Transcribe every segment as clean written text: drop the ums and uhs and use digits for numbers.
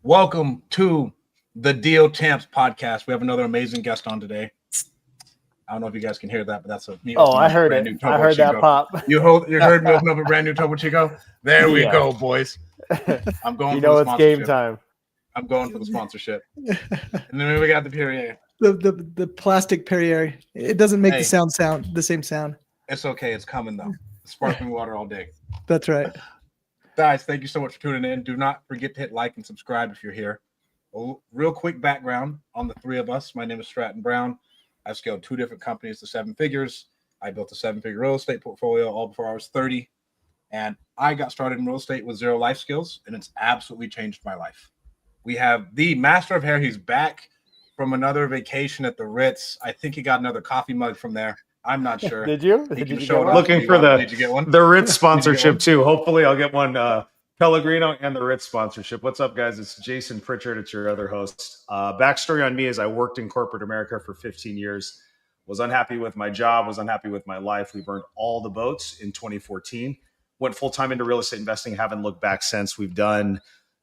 Welcome to the Deal Champs podcast. We have another amazing guest on today. I don't know if you guys can hear that, but that's me. Oh, I heard it. I heard that pop. You heard me open up a brand new Topo Chico? There we go, boys. I'm going for the it's game time. I'm going for the sponsorship. And then we got the Perrier. The plastic Perrier. It doesn't make the same sound. It's okay. It's coming, though. Sparkling water all day. That's right. Guys, thank you so much for tuning in. Do not forget to hit like and subscribe if you're here. A real quick background on the three of us. My name is Stratton Brown. I've scaled 2 different companies to 7 figures. I built a 7-figure real estate portfolio all before I was 30. And I got started in real estate with 0 life skills, and it's absolutely changed my life. We have the master of hair. He's back from another vacation at the Ritz. I think he got another coffee mug from there. I'm not sure. Did you? Did you get one? Looking for Did you get one? the Ritz sponsorship too. Hopefully I'll get one Pellegrino and the Ritz sponsorship. What's up, guys? It's Jason Pritchard. It's your other host. Backstory on me is I worked in corporate America for 15 years, was unhappy with my job, was unhappy with my life. We burned all the boats in 2014, went full-time into real estate investing, haven't looked back since. We've done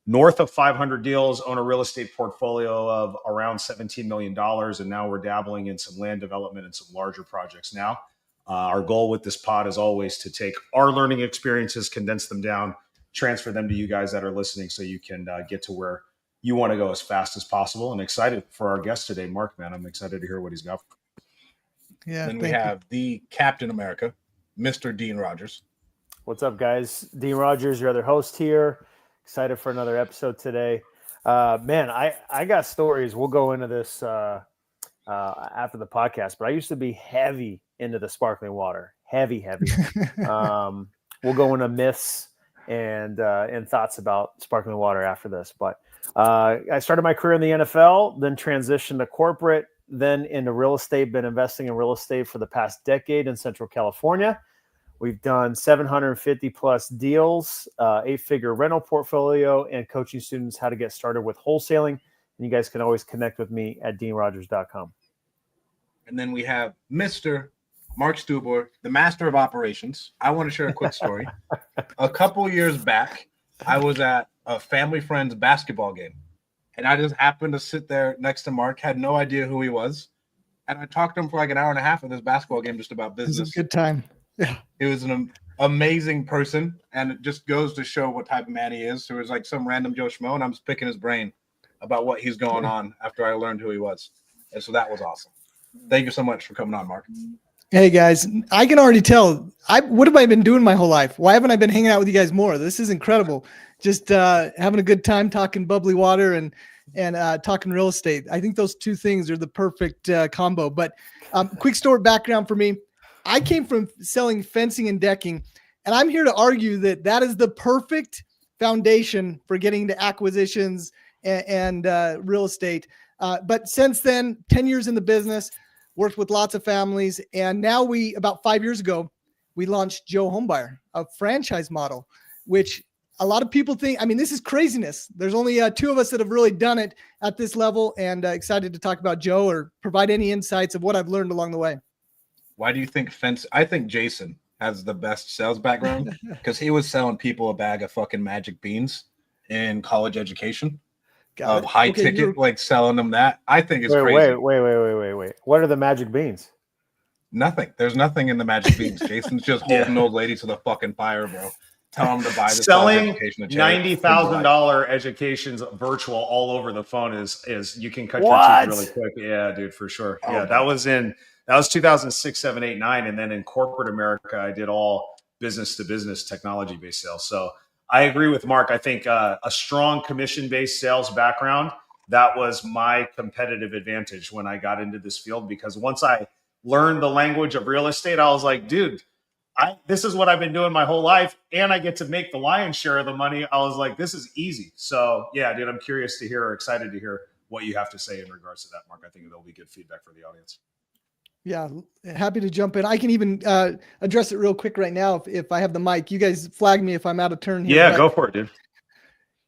north of 500 deals, own a real estate portfolio of around $17 million. And now we're dabbling in some land development and some larger projects now. Our goal with this pod is always to take our learning experiences, condense them down, transfer them to you guys that are listening so you can get to where you want to go as fast as possible. And excited for our guest today, Mark, man. I'm excited to hear what he's got. Yeah. Then we have the Captain America, Mr. Dean Rogers. What's up, guys? Dean Rogers, your other host here. Excited for another episode today. Man, I got stories. We'll go into this after the podcast, but I used to be heavy into the sparkling water. Heavy. We'll go into myths and thoughts about sparkling water after this. But I started my career in the NFL, then transitioned to corporate, then into real estate. Been investing in real estate for the past decade in Central California. We've done 750 plus deals, 8-figure rental portfolio, and coaching students how to get started with wholesaling. And you guys can always connect with me at deanrogers.com. And then we have Mr. Mark Stubler, the master of operations. I want to share a quick story. A couple years back, I was at a family friend's basketball game, and I just happened to sit there next to Mark, had no idea who he was, and I talked to him for like an hour and a half of this basketball game just about business. It was a good time. Yeah. He was an amazing person, and it just goes to show what type of man he is. So it was like some random Joe Schmo, and I'm just picking his brain about what he's going on after I learned who he was. And so that was awesome. Thank you so much for coming on, Mark. Hey guys, I can already tell. What have I been doing my whole life? Why haven't I been hanging out with you guys more? This is incredible. Just having a good time talking bubbly water and talking real estate. I think those 2 things are the perfect combo. But quick story background for me. I came from selling fencing and decking, and I'm here to argue that is the perfect foundation for getting to acquisitions and real estate. But since then, 10 years in the business, worked with lots of families. And now about 5 years ago, we launched Joe Homebuyer, a franchise model, which a lot of people think, this is craziness. There's only 2 of us that have really done it at this level, and excited to talk about Joe or provide any insights of what I've learned along the way. Why do you think I think Jason has the best sales background because he was selling people a bag of fucking magic beans in college education. Of high ticket, like selling them that. I think it's crazy. Wait. What are the magic beans? Nothing. There's nothing in the magic beans. Jason's just holding old lady to the fucking fire, bro. Tell them to buy this. Selling $90,000 educations virtual all over the phone is you can cut your teeth really quick. Yeah, dude, for sure. Yeah, that was 2006, 7, 8, 9. And then in corporate America, I did all business to business technology based sales. So I agree with Mark. I think a strong commission-based sales background, that was my competitive advantage when I got into this field, because once I learned the language of real estate, I was like, dude, this is what I've been doing my whole life, and I get to make the lion's share of the money. I was like, this is easy. So yeah, dude, I'm curious to hear, or excited to hear what you have to say in regards to that, Mark. I think it'll be good feedback for the audience. Yeah, happy to jump in. I can even address it real quick right now if I have the mic. You guys flag me if I'm out of turn here. Yeah, go for it, dude.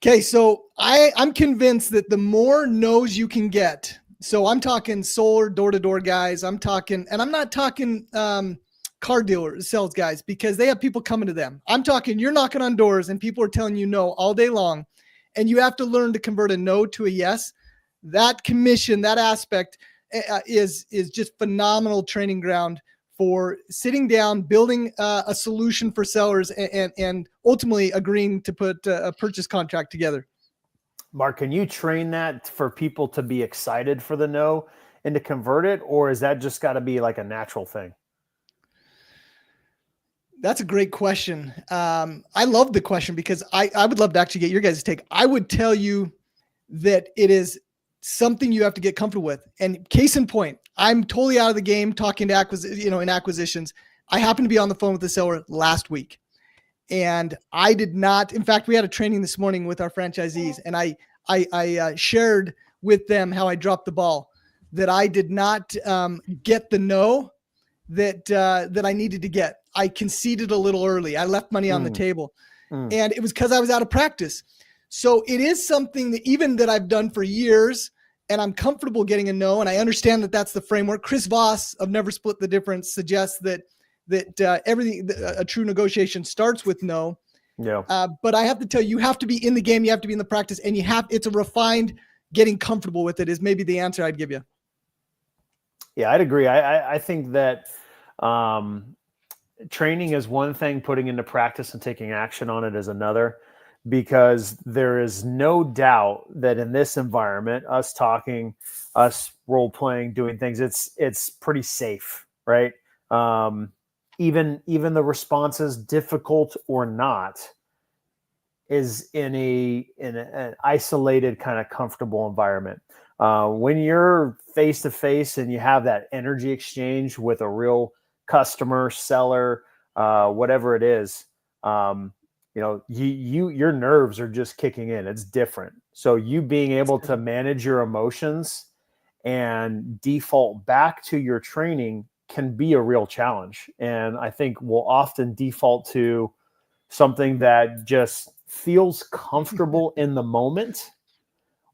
Okay, so I'm convinced that the more no's you can get, so I'm talking solar door-to-door guys, I'm not talking car dealers, sales guys, because they have people coming to them. I'm talking you're knocking on doors and people are telling you no all day long. and you have to learn to convert a no to a yes. That commission, that aspect is just phenomenal training ground for sitting down, building a solution for sellers, and ultimately agreeing to put a purchase contract together. Mark, can you train that for people to be excited for the no and to convert it, or is that just got to be like a natural thing? That's a great question. I love the question because I would love to actually get your guys' take. I would tell you that it is something you have to get comfortable with. And case in point, I'm totally out of the game talking to in acquisitions. I happened to be on the phone with the seller last week, and I did not. In fact, we had a training this morning with our franchisees, and I shared with them how I dropped the ball, that I did not get the no that I needed to get. I conceded a little early. I left money on the table, and it was because I was out of practice. So it is something that even that I've done for years, and I'm comfortable getting a no, and I understand that that's the framework. Chris Voss of Never Split the Difference suggests that everything, a true negotiation starts with no. Yeah. But I have to tell you, you have to be in the game, you have to be in the practice, and it's a refined getting comfortable with it is maybe the answer I'd give you. Yeah, I'd agree. I think that training is one thing, putting into practice and taking action on it is another, because there is no doubt that in this environment, us talking, us role playing, doing things, it's pretty safe, right? Even the responses, difficult or not, is in an isolated kind of comfortable environment. When you're face to face and you have that energy exchange with a real customer, seller, whatever it is, your nerves are just kicking in. It's different. So you being able to manage your emotions and default back to your training can be a real challenge. And I think we'll often default to something that just feels comfortable in the moment,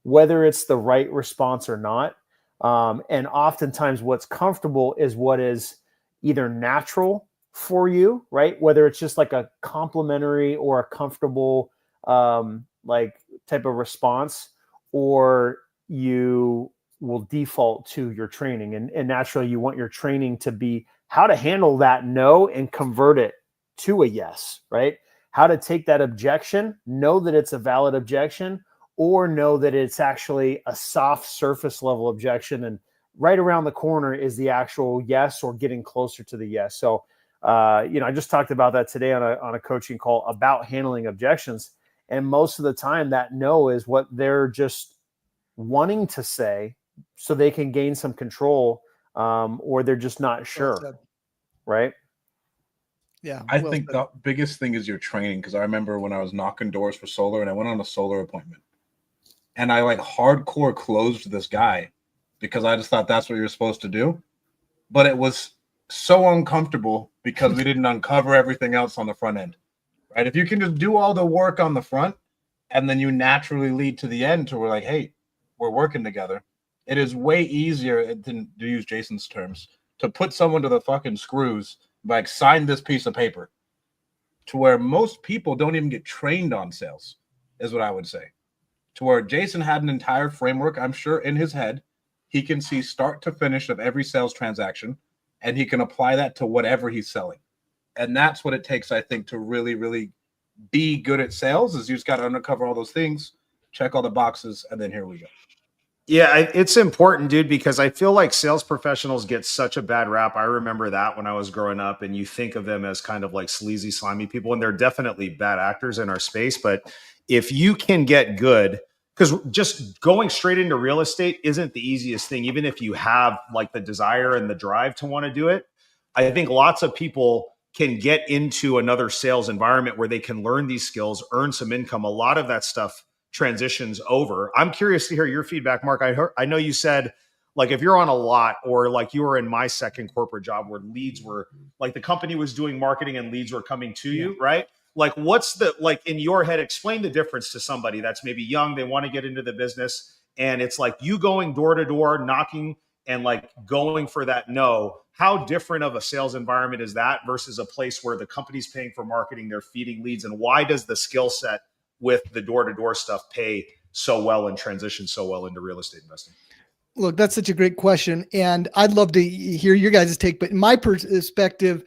whether it's the right response or not. And oftentimes what's comfortable is what is either natural for you, right? Whether it's just like a complimentary or a comfortable type of response, or you will default to your training. And naturally you want your training to be how to handle that no and convert it to a yes, right? How to take that objection, know that it's a valid objection, or know that it's actually a soft surface level objection, and right around the corner is the actual yes, or getting closer to the yes. So, I just talked about that today on a coaching call about handling objections. And most of the time that no is what they're just wanting to say so they can gain some control, or they're just not sure. Right. Yeah. I think the biggest thing is your training. Cause I remember when I was knocking doors for solar and I went on a solar appointment, and I hardcore closed this guy because I just thought that's what you're supposed to do. But it was so uncomfortable because we didn't uncover everything else on the front end, right? If you can just do all the work on the front and then you naturally lead to the end to we're like, hey, we're working together. It is way easier than, to use Jason's terms, to put someone to the fucking screws, sign this piece of paper, to where most people don't even get trained on sales, is what I would say. To where Jason had an entire framework, I'm sure, in his head. He can see start to finish of every sales transaction, and he can apply that to whatever he's selling. And that's what it takes, I think, to really, really be good at sales, is you just got to uncover all those things, check all the boxes, and then here we go. Yeah, it's important, dude, because I feel like sales professionals get such a bad rap. I remember that when I was growing up, and you think of them as kind of like sleazy, slimy people, and they're definitely bad actors in our space. But if you can get good, because just going straight into real estate isn't the easiest thing, even if you have the desire and the drive to want to do it. I think lots of people can get into another sales environment where they can learn these skills, earn some income. A lot of that stuff transitions over. I'm curious to hear your feedback, Mark. I know you said if you're on a lot, or you were in my second corporate job where leads were the company was doing marketing and leads were coming to you, right? What's the, in your head, explain the difference to somebody that's maybe young, they want to get into the business, and it's you going door to door, knocking and going for that no. How different of a sales environment is that versus a place where the company's paying for marketing, they're feeding leads, and why does the skill set with the door-to-door stuff pay so well and transition so well into real estate investing? Look, that's such a great question. And I'd love to hear your guys' take, but in my perspective,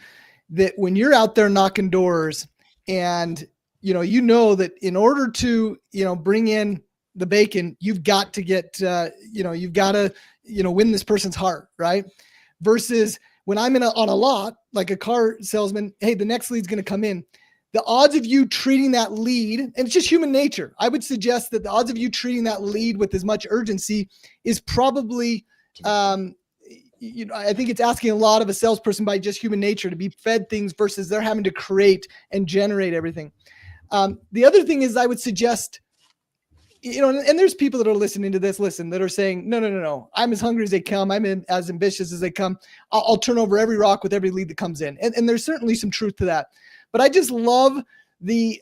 that when you're out there knocking doors and, you know that in order to, bring in the bacon, you've got to get, you've got to, win this person's heart, right? Versus when I'm on a lot, like a car salesman, hey, the next lead's going to come in. The odds of you treating that lead, and it's just human nature, I would suggest that the odds of you treating that lead with as much urgency is probably, I think it's asking a lot of a salesperson by just human nature to be fed things versus they're having to create and generate everything. The other thing is I would suggest, and there's people that are listening to this, that are saying, no, I'm as hungry as they come. I'm as ambitious as they come. I'll turn over every rock with every lead that comes in. And there's certainly some truth to that. But I just love the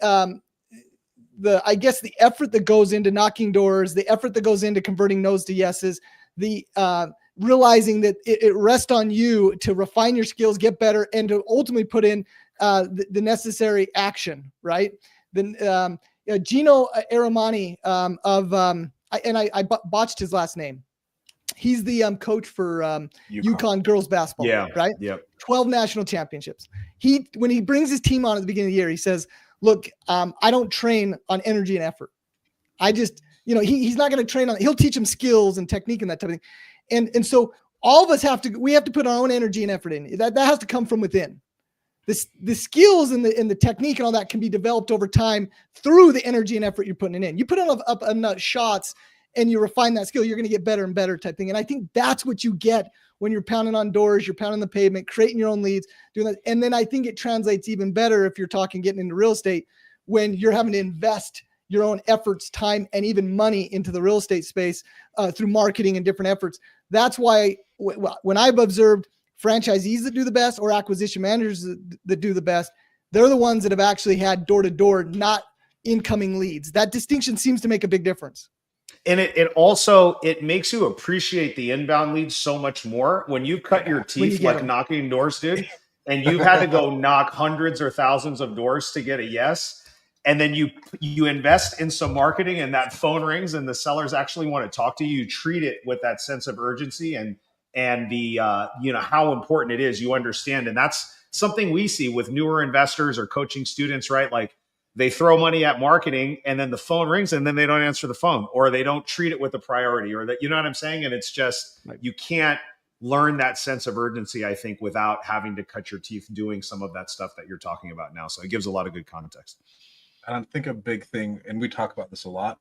effort that goes into knocking doors, the effort that goes into converting no's to yeses, the realizing that it rests on you to refine your skills, get better, and to ultimately put in the necessary action, right? Then Gino Aramani I botched his last name. He's the coach for UConn girls basketball, right? Yep. 12 national championships. When he brings his team on at the beginning of the year, he says, look, I don't train on energy and effort. I just, he's not going to train on, he'll teach them skills and technique and that type of thing. And so all of us we have to put our own energy and effort in. That has to come from within. The skills and the technique and all that can be developed over time through the energy and effort you're putting in. You put up enough shots and you refine that skill, you're going to get better and better type thing. And I think that's what you get when you're pounding on doors, you're pounding the pavement, creating your own leads, doing that. And then I think it translates even better if you're talking getting into real estate when you're having to invest your own efforts, time, and even money into the real estate space through marketing and different efforts. That's why when I've observed franchisees that do the best or acquisition managers that do the best, they're the ones that have actually had door-to-door, not incoming leads. That distinction seems to make a big difference. And it makes you appreciate the inbound leads so much more when you cut your teeth like knocking doors, dude, and you've had to go knock hundreds or thousands of doors to get a yes. And then you invest in some marketing and that phone rings and the sellers actually want to talk to you. You treat it with that sense of urgency and the how important it is. You understand. And that's something we see with newer investors or coaching students, right? Like they throw money at marketing and then the phone rings and then they don't answer the phone or they don't treat it with a priority or that, you know what I'm saying? And it's just, you can't learn that sense of urgency, I think, without having to cut your teeth doing some of that stuff that you're talking about now. So it gives a lot of good context. And I think a big thing, and we talk about this a lot,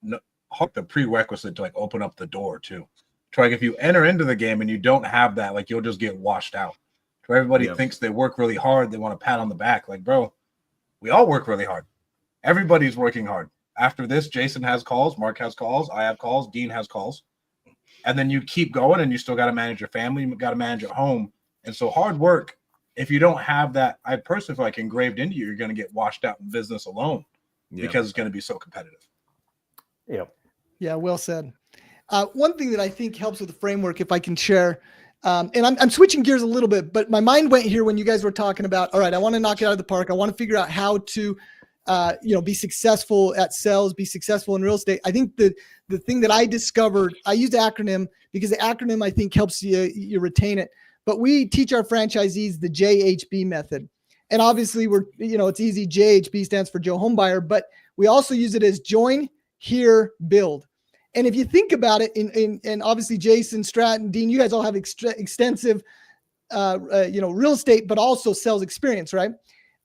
the prerequisite to open up the door too. If you enter into the game and you don't have that, you'll just get washed out. Everybody thinks they work really hard. They want a pat on the back. Bro, we all work really hard. Everybody's working hard. After this, Jason has calls, Mark has calls, I have calls, Dean has calls. And then you keep going and you still got to manage your family. You got to manage your home. And so hard work, if you don't have that, I personally feel engraved into you, you're going to get washed out in business alone because it's going to be so competitive. Yep. Yeah, well said. One thing that I think helps with the framework, if I can share, and I'm switching gears a little bit, but my mind went here when you guys were talking about, all right, I want to knock it out of the park. I want to figure out how to, be successful at sales, be successful in real estate. I think the thing that I discovered, I used the acronym because the acronym I think helps you retain it. But we teach our franchisees the JHB method. And obviously it's easy. JHB stands for Joe Homebuyer, but we also use it as join, hear, build. And if you think about it, and obviously Jason, Stratton, Dean, you guys all have extensive, real estate, but also sales experience, right?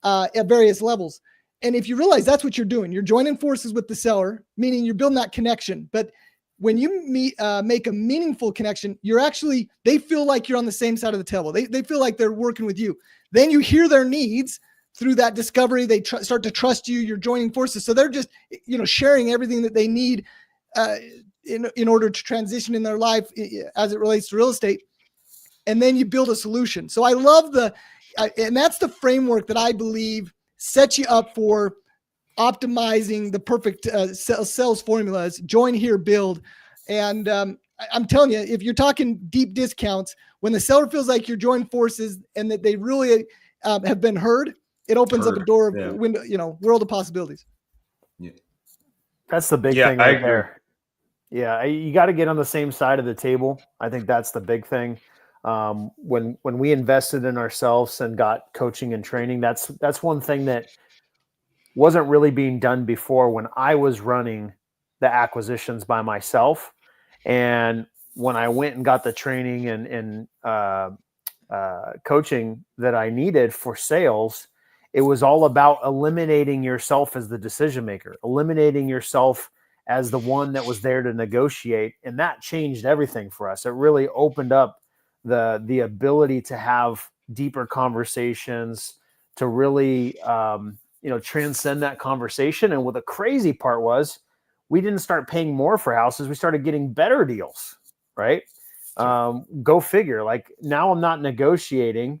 At various levels. And if you realize that's what you're doing, you're joining forces with the seller, meaning you're building that connection. But when you make a meaningful connection, they feel like you're on the same side of the table. They feel like they're working with you. Then you hear their needs through that discovery. They start to trust you. You're joining forces. So they're just, sharing everything that they need in order to transition in their life as it relates to real estate. And then you build a solution. So I love and that's the framework that I believe sets you up for optimizing the perfect sales formulas, join, hear, build. And I'm telling you, if you're talking deep discounts, when the seller feels like you're joining forces and that they really have been heard, it opens up a door of window, world of possibilities. That's the big Yeah, thing I right agree. there. Yeah, you got to get on the same side of the table. I think that's the big thing. When we invested in ourselves and got coaching and training, that's one thing that wasn't really being done before when I was running the acquisitions by myself. And when I went and got the training and coaching that I needed for sales, it was all about eliminating yourself as the decision maker, eliminating yourself as the one that was there to negotiate. And that changed everything for us. It really opened up the ability to have deeper conversations, to really transcend that conversation. And what the crazy part was, we didn't start paying more for houses. We started getting better deals, right? Go figure. Like now I'm not negotiating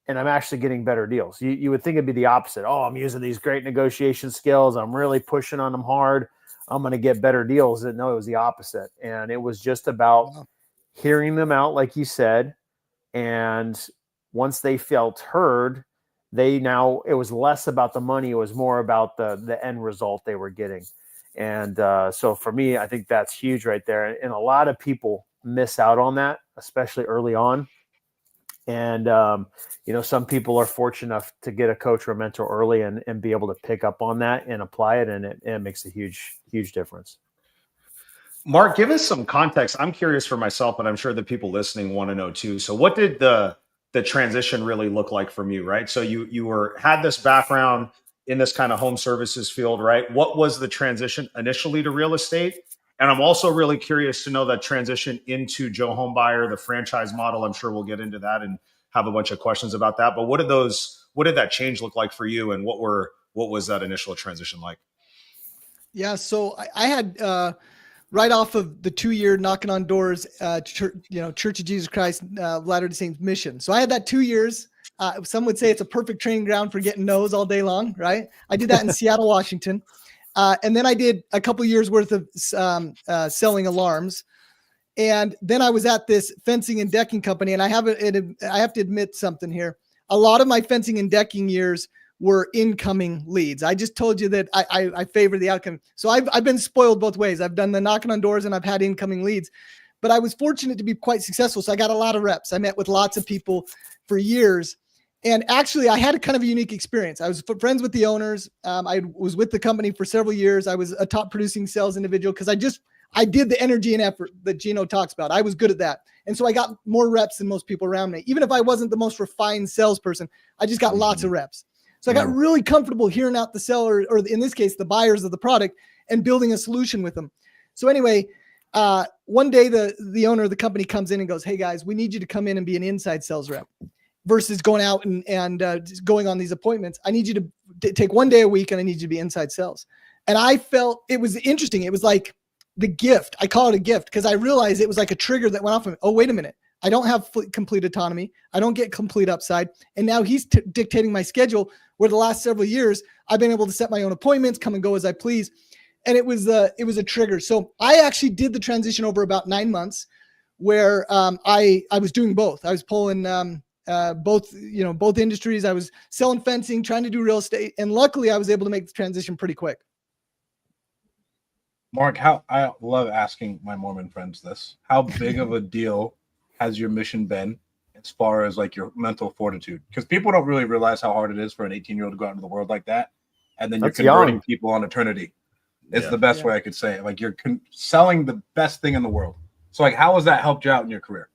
and I'm actually getting better deals. You would think it'd be the opposite. Oh, I'm using these great negotiation skills. I'm really pushing on them hard. I'm going to get better deals. No, it was the opposite. And it was just about hearing them out, like you said. And once they felt heard, it was less about the money. It was more about the end result they were getting. And so for me, I think that's huge right there. And a lot of people miss out on that, especially early on. And, some people are fortunate enough to get a coach or a mentor early and be able to pick up on that and apply it. And it makes a huge, huge difference. Mark, give us some context. I'm curious for myself, but I'm sure the people listening want to know too. So what did the transition really look like from you, right? So you had this background in this kind of home services field, right? What was the transition initially to real estate? And I'm also really curious to know that transition into Joe Home Buyer, the franchise model. I'm sure we'll get into that and have a bunch of questions about that. But what did that change look like for you? And what was that initial transition like? Yeah. So I had, right off of the 2-year knocking on doors, Church of Jesus Christ, Latter-day Saints mission. So I had that 2 years. Some would say it's a perfect training ground for getting no's all day long, right? I did that in Seattle, Washington. And then I did a couple years worth of selling alarms. And then I was at this fencing and decking company. And I have to admit something here. A lot of my fencing and decking years were incoming leads. I just told you that I favor the outcome. So I've been spoiled both ways. I've done the knocking on doors and I've had incoming leads, but I was fortunate to be quite successful. So I got a lot of reps. I met with lots of people for years. And actually I had a kind of a unique experience. I was friends with the owners. I was with the company for several years. I was a top producing sales individual because I did the energy and effort that Gino talks about. I was good at that. And so I got more reps than most people around me. Even if I wasn't the most refined salesperson, I just got lots of reps. So I got really comfortable hearing out the seller, or in this case, the buyers of the product, and building a solution with them. So anyway, one day the owner of the company comes in and goes, "Hey guys, we need you to come in and be an inside sales rep versus going out and going on these appointments. I need you to take 1 day a week and I need you to be inside sales." And I felt it was interesting. It was like the gift. I call it a gift because I realized it was like a trigger that went off of me. Oh, wait a minute. I don't have complete autonomy. I don't get complete upside. And now he's dictating my schedule, where the last several years I've been able to set my own appointments, come and go as I please. And it was a trigger. So I actually did the transition over about 9 months where I was doing both. I was pulling both industries. I was selling fencing, trying to do real estate. And luckily I was able to make the transition pretty quick. Mark, I love asking my Mormon friends this. How big of a deal has your mission been as far as like your mental fortitude? Because people don't really realize how hard it is for an 18-year-old to go out into the world like that. And then you're converting people on eternity. It's the best way I could say it. Like you're selling the best thing in the world. So like, how has that helped you out in your career?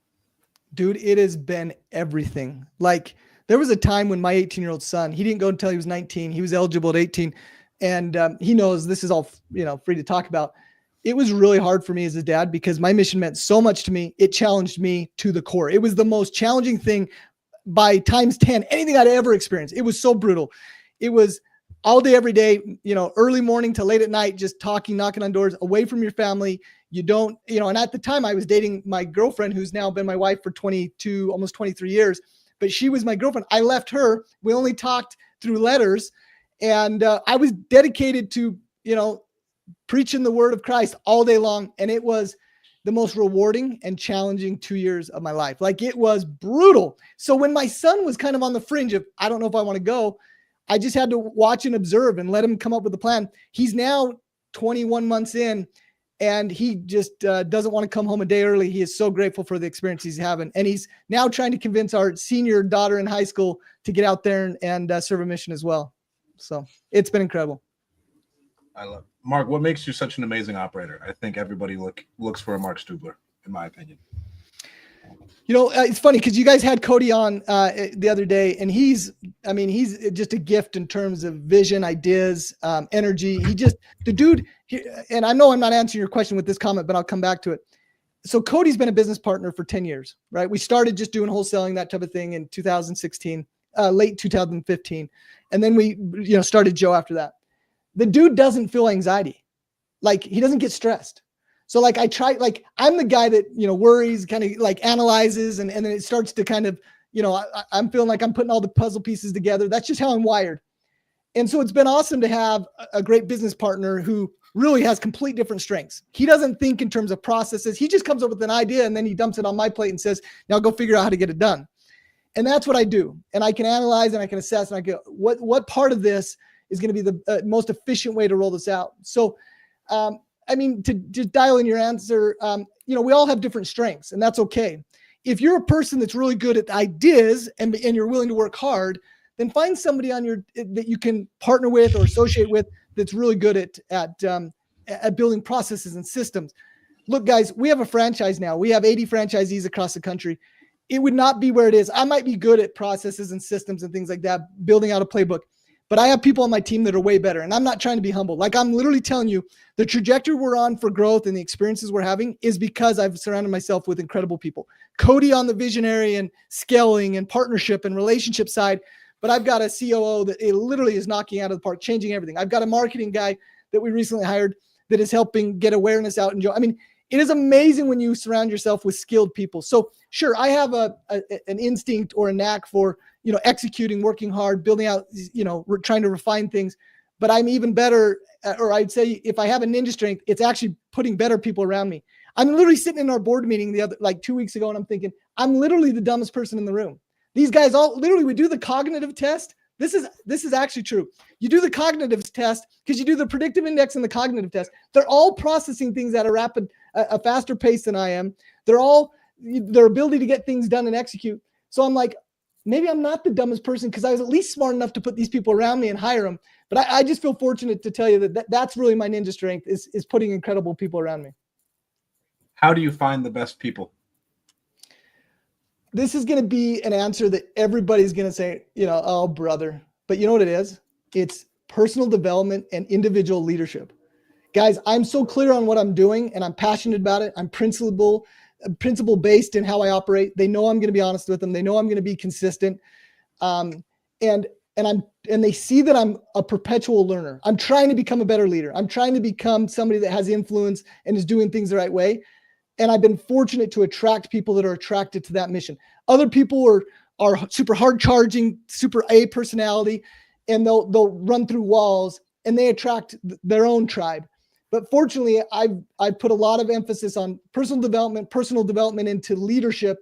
Dude, it has been everything. Like there was a time when my 18-year-old son, he didn't go until he was 19. He was eligible at 18. And he knows this is all, free to talk about. It was really hard for me as his dad because my mission meant so much to me. It challenged me to the core. It was the most challenging thing by times 10, anything I'd ever experienced. It was so brutal. It was all day, every day, early morning to late at night, just talking, knocking on doors, away from your family. You don't, and at the time I was dating my girlfriend, who's now been my wife for 22, almost 23 years, but she was my girlfriend. I left her. We only talked through letters. And I was dedicated to, preaching the word of Christ all day long. And it was the most rewarding and challenging 2 years of my life. Like it was brutal. So when my son was kind of on the fringe of, I don't know if I want to go, I just had to watch and observe and let him come up with a plan. He's now 21 months in, and he just doesn't want to come home a day early. He is so grateful for the experience he's having. And he's now trying to convince our senior daughter in high school to get out there and serve a mission as well. So it's been incredible. I love it. Mark, what makes you such an amazing operator? I think everybody looks for a Mark Stubler, in my opinion. It's funny because you guys had Cody on the other day, and he's just a gift in terms of vision, ideas, energy. The dude, and I know I'm not answering your question with this comment, but I'll come back to it. So Cody's been a business partner for 10 years, right? We started just doing wholesaling, that type of thing in 2016, late 2015. And then we, started Joe after that. The dude doesn't feel anxiety. Like, he doesn't get stressed. So I'm the guy that, worries, kind of like analyzes, and then it starts to kind of, I'm feeling like I'm putting all the puzzle pieces together. That's just how I'm wired. And so it's been awesome to have a great business partner who really has complete different strengths. He doesn't think in terms of processes. He just comes up with an idea and then he dumps it on my plate and says, now go figure out how to get it done. And that's what I do. And I can analyze and I can assess and I go, what part of this is going to be the most efficient way to roll this out? So, to just dial in your answer, we all have different strengths, and that's okay. If you're a person that's really good at ideas and you're willing to work hard, then find somebody that you can partner with or associate with that's really good at building processes and systems. Look, guys, we have a franchise now. We have 80 franchisees across the country. It would not be where it is. I might be good at processes and systems and things like that, building out a playbook. But I have people on my team that are way better. And I'm not trying to be humble. Like, I'm literally telling you, the trajectory we're on for growth and the experiences we're having is because I've surrounded myself with incredible people. Cody on the visionary and scaling and partnership and relationship side. But I've got a COO that it literally is knocking out of the park, changing everything. I've got a marketing guy that we recently hired that is helping get awareness out. And it is amazing when you surround yourself with skilled people. So sure, I have an instinct or a knack for, executing, working hard, building out, trying to refine things. But I'm even better, or I'd say if I have a ninja strength, it's actually putting better people around me. I'm literally sitting in our board meeting 2 weeks ago, and I'm thinking, I'm literally the dumbest person in the room. These guys we do the cognitive test. This is actually true. You do the cognitive test because you do the predictive index and the cognitive test. They're all processing things at a faster pace than I am. Their ability to get things done and execute. So I'm like, maybe I'm not the dumbest person because I was at least smart enough to put these people around me and hire them. But I just feel fortunate to tell you that's really my ninja strength is putting incredible people around me. How do you find the best people? This is going to be an answer that everybody's going to say, oh, brother. But you know what it is? It's personal development and individual leadership. Guys, I'm so clear on what I'm doing and I'm passionate about it. I'm principle-based in how I operate. They know I'm going to be honest with them. They know I'm going to be consistent. And they see that I'm a perpetual learner. I'm trying to become a better leader. I'm trying to become somebody that has influence and is doing things the right way. And I've been fortunate to attract people that are attracted to that mission. Other people are super hard charging, super A personality, and they'll run through walls and they attract their own tribe. But fortunately, I've put a lot of emphasis on personal development into leadership.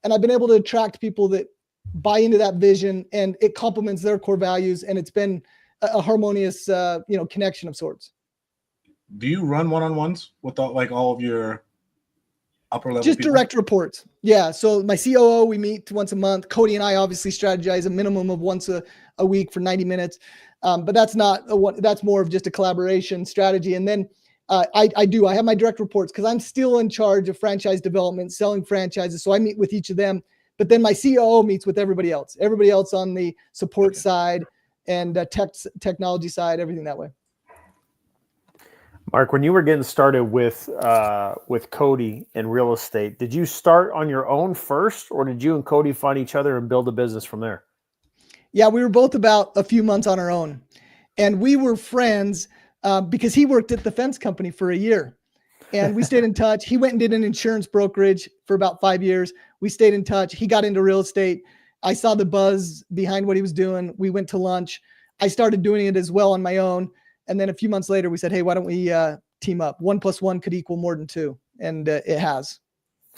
And I've been able to attract people that buy into that vision and it complements their core values. And it's been a harmonious, connection of sorts. Do you run one-on-ones with all of your upper level just people? Direct reports? Yeah. So my COO, we meet once a month. Cody and I obviously strategize a minimum of once a week for 90 minutes. But that's that's more of just a collaboration strategy. And then I have my direct reports because I'm still in charge of franchise development, selling franchises. So I meet with each of them, but then my COO meets with everybody else on the support side and technology side, everything that way. Mark, when you were getting started with Cody in real estate, did you start on your own first, or did you and Cody find each other and build a business from there? Yeah, we were both about a few months on our own, and we were friends because he worked at the fence company for a year, and we stayed in touch. He went and did an insurance brokerage for about 5 years. We stayed in touch. He got into real estate. I saw the buzz behind what he was doing. We went to lunch. I started doing it as well on my own. And then a few months later, we said, hey, why don't we team up? 1 + 1 could equal more than 2. And it has.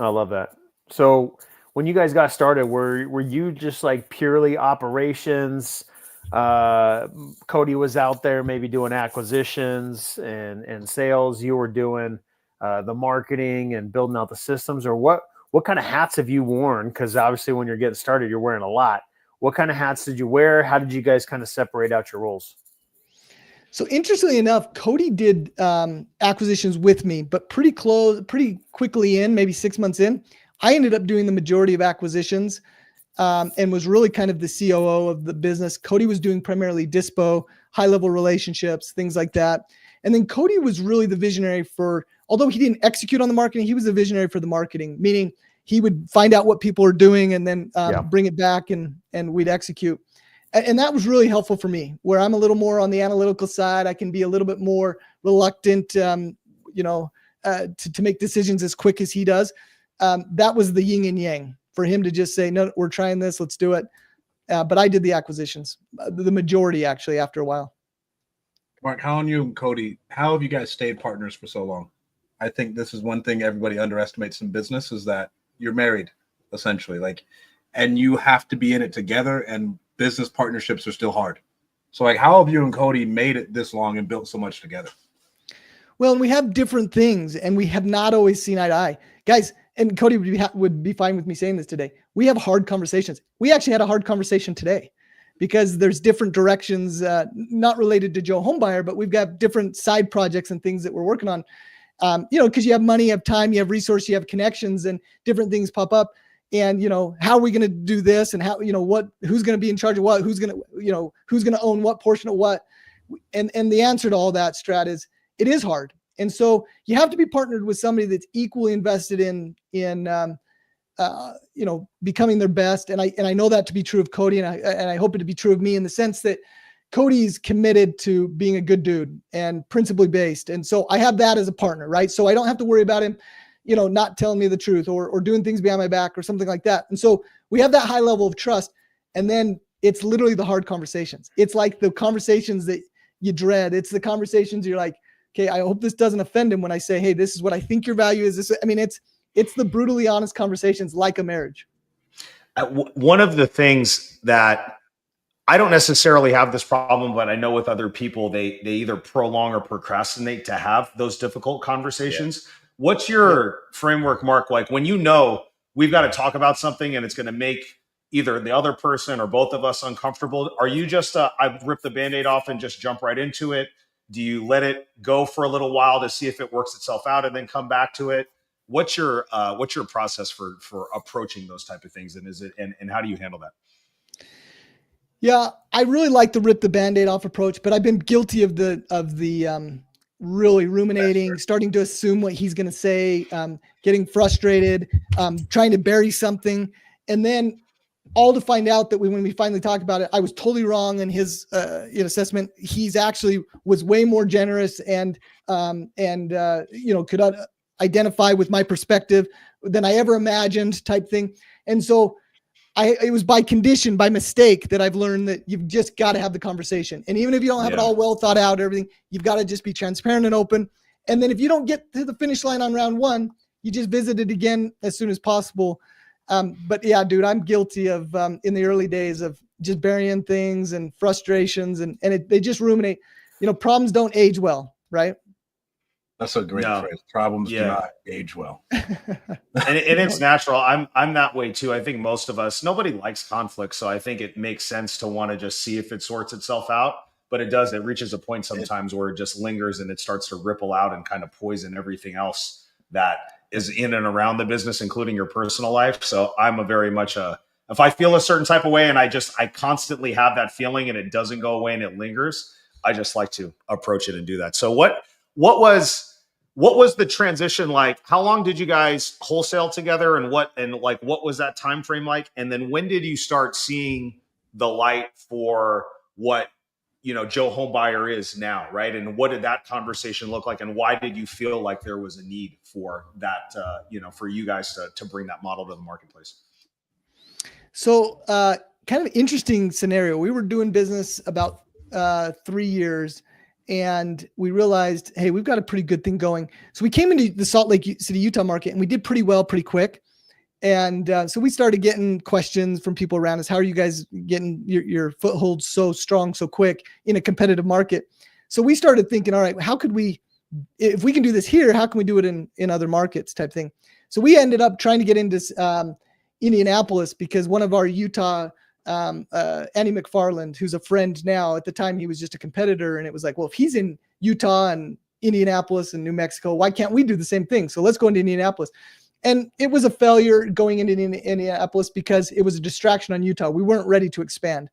I love that. So when you guys got started, were you just like purely operations, Cody was out there maybe doing acquisitions and sales. You were doing the marketing and building out the systems, or what kind of hats have you worn? Because obviously when you're getting started, you're wearing a lot. What kind of hats did you wear? How did you guys kind of separate out your roles? So interestingly enough, Cody did acquisitions with me, but pretty quickly in, maybe 6 months in, I ended up doing the majority of acquisitions and was really kind of the COO of the business. Cody was doing primarily dispo, high-level relationships, things like that. And then Cody was really the visionary for, although he didn't execute on the marketing, he was the visionary for the marketing, meaning he would find out what people are doing and then bring it back and we'd execute. And that was really helpful for me, where I'm a little more on the analytical side. I can be a little bit more reluctant, to make decisions as quick as he does. That was the yin and yang for him to just say, no, we're trying this, let's do it. But I did the acquisitions, the majority actually, after a while. Mark, how have you and Cody, how have you guys stayed partners for so long? I think this is one thing everybody underestimates in business, is that you're married, essentially, and you have to be in it together, and business partnerships are still hard. So how have you and Cody made it this long and built so much together? Well, and we have different things, and we have not always seen eye to eye, guys. And Cody would be fine with me saying this today. We have hard conversations. We actually had a hard conversation today because there's different directions, not related to Joe Homebuyer, but we've got different side projects and things that we're working on. Because you have money, you have time, you have resources, you have connections, and different things pop up. And, how are we going to do this? And how, who's going to be in charge of what, who's going to own what portion of what? And the answer to all that, Strat, is it is hard. And so you have to be partnered with somebody that's equally invested in becoming their best. And I know that to be true of Cody, and I hope it to be true of me, in the sense that Cody's committed to being a good dude and principally based. And so I have that as a partner, right? So I don't have to worry about him, not telling me the truth or doing things behind my back or something like that. And so we have that high level of trust. And then it's literally the hard conversations. It's like the conversations that you dread. It's the conversations you're like, okay, I hope this doesn't offend him when I say, hey, this is what I think your value is. It's the brutally honest conversations, like a marriage. One of the things that I don't necessarily have this problem, but I know with other people, they either prolong or procrastinate to have those difficult conversations. Yeah. What's your framework, Mark? Like when we've got to talk about something and it's going to make either the other person or both of us uncomfortable, are you just I rip the Band-Aid off and just jump right into it? Do you let it go for a little while to see if it works itself out and then come back to it? What's your process for approaching those type of things, and how do you handle that? Yeah, I really like the rip the Band-Aid off approach, but I've been guilty of the really ruminating, starting to assume what he's going to say, getting frustrated, trying to bury something, and then all to find out that when we finally talked about it, I was totally wrong in his assessment. He's actually was way more generous and could identify with my perspective than I ever imagined, type thing. And so it was by condition, by mistake, that I've learned that you've just got to have the conversation. And even if you don't have it all well thought out, everything, you've got to just be transparent and open. And then if you don't get to the finish line on round one, you just visit it again as soon as possible. But yeah, dude, I'm guilty of, in the early days, of just burying things and frustrations and they just ruminate. Problems don't age well, right? That's a great phrase. Problems do not age well. and it's natural. I'm that way too. I think most of us, nobody likes conflict. So I think it makes sense to want to just see if it sorts itself out, but it reaches a point sometimes where it just lingers and it starts to ripple out and kind of poison everything else that is in and around the business, including your personal life. So I'm very much if I feel a certain type of way and I constantly have that feeling and it doesn't go away and it lingers, I just like to approach it and do that. So what was the transition like? How long did you guys wholesale together, and what was that time frame like? And then when did you start seeing the light for what Joe Homebuyer is now, right? And what did that conversation look like? And why did you feel like there was a need for that, for you guys to bring that model to the marketplace? So kind of interesting scenario. We were doing business about 3 years, and we realized, hey, we've got a pretty good thing going. So we came into the Salt Lake City, Utah market, and we did pretty well pretty quick. And so we started getting questions from people around us. How are you guys getting your foothold so strong, so quick in a competitive market? So we started thinking, all right, how could we, if we can do this here, how can we do it in other markets type thing? So we ended up trying to get into Indianapolis because one of our Utah, Andy McFarland, who's a friend now, at the time he was just a competitor. And it was like, well, if he's in Utah and Indianapolis and New Mexico, why can't we do the same thing? So let's go into Indianapolis. And it was a failure going into Indianapolis because it was a distraction on Utah. We weren't ready to expand.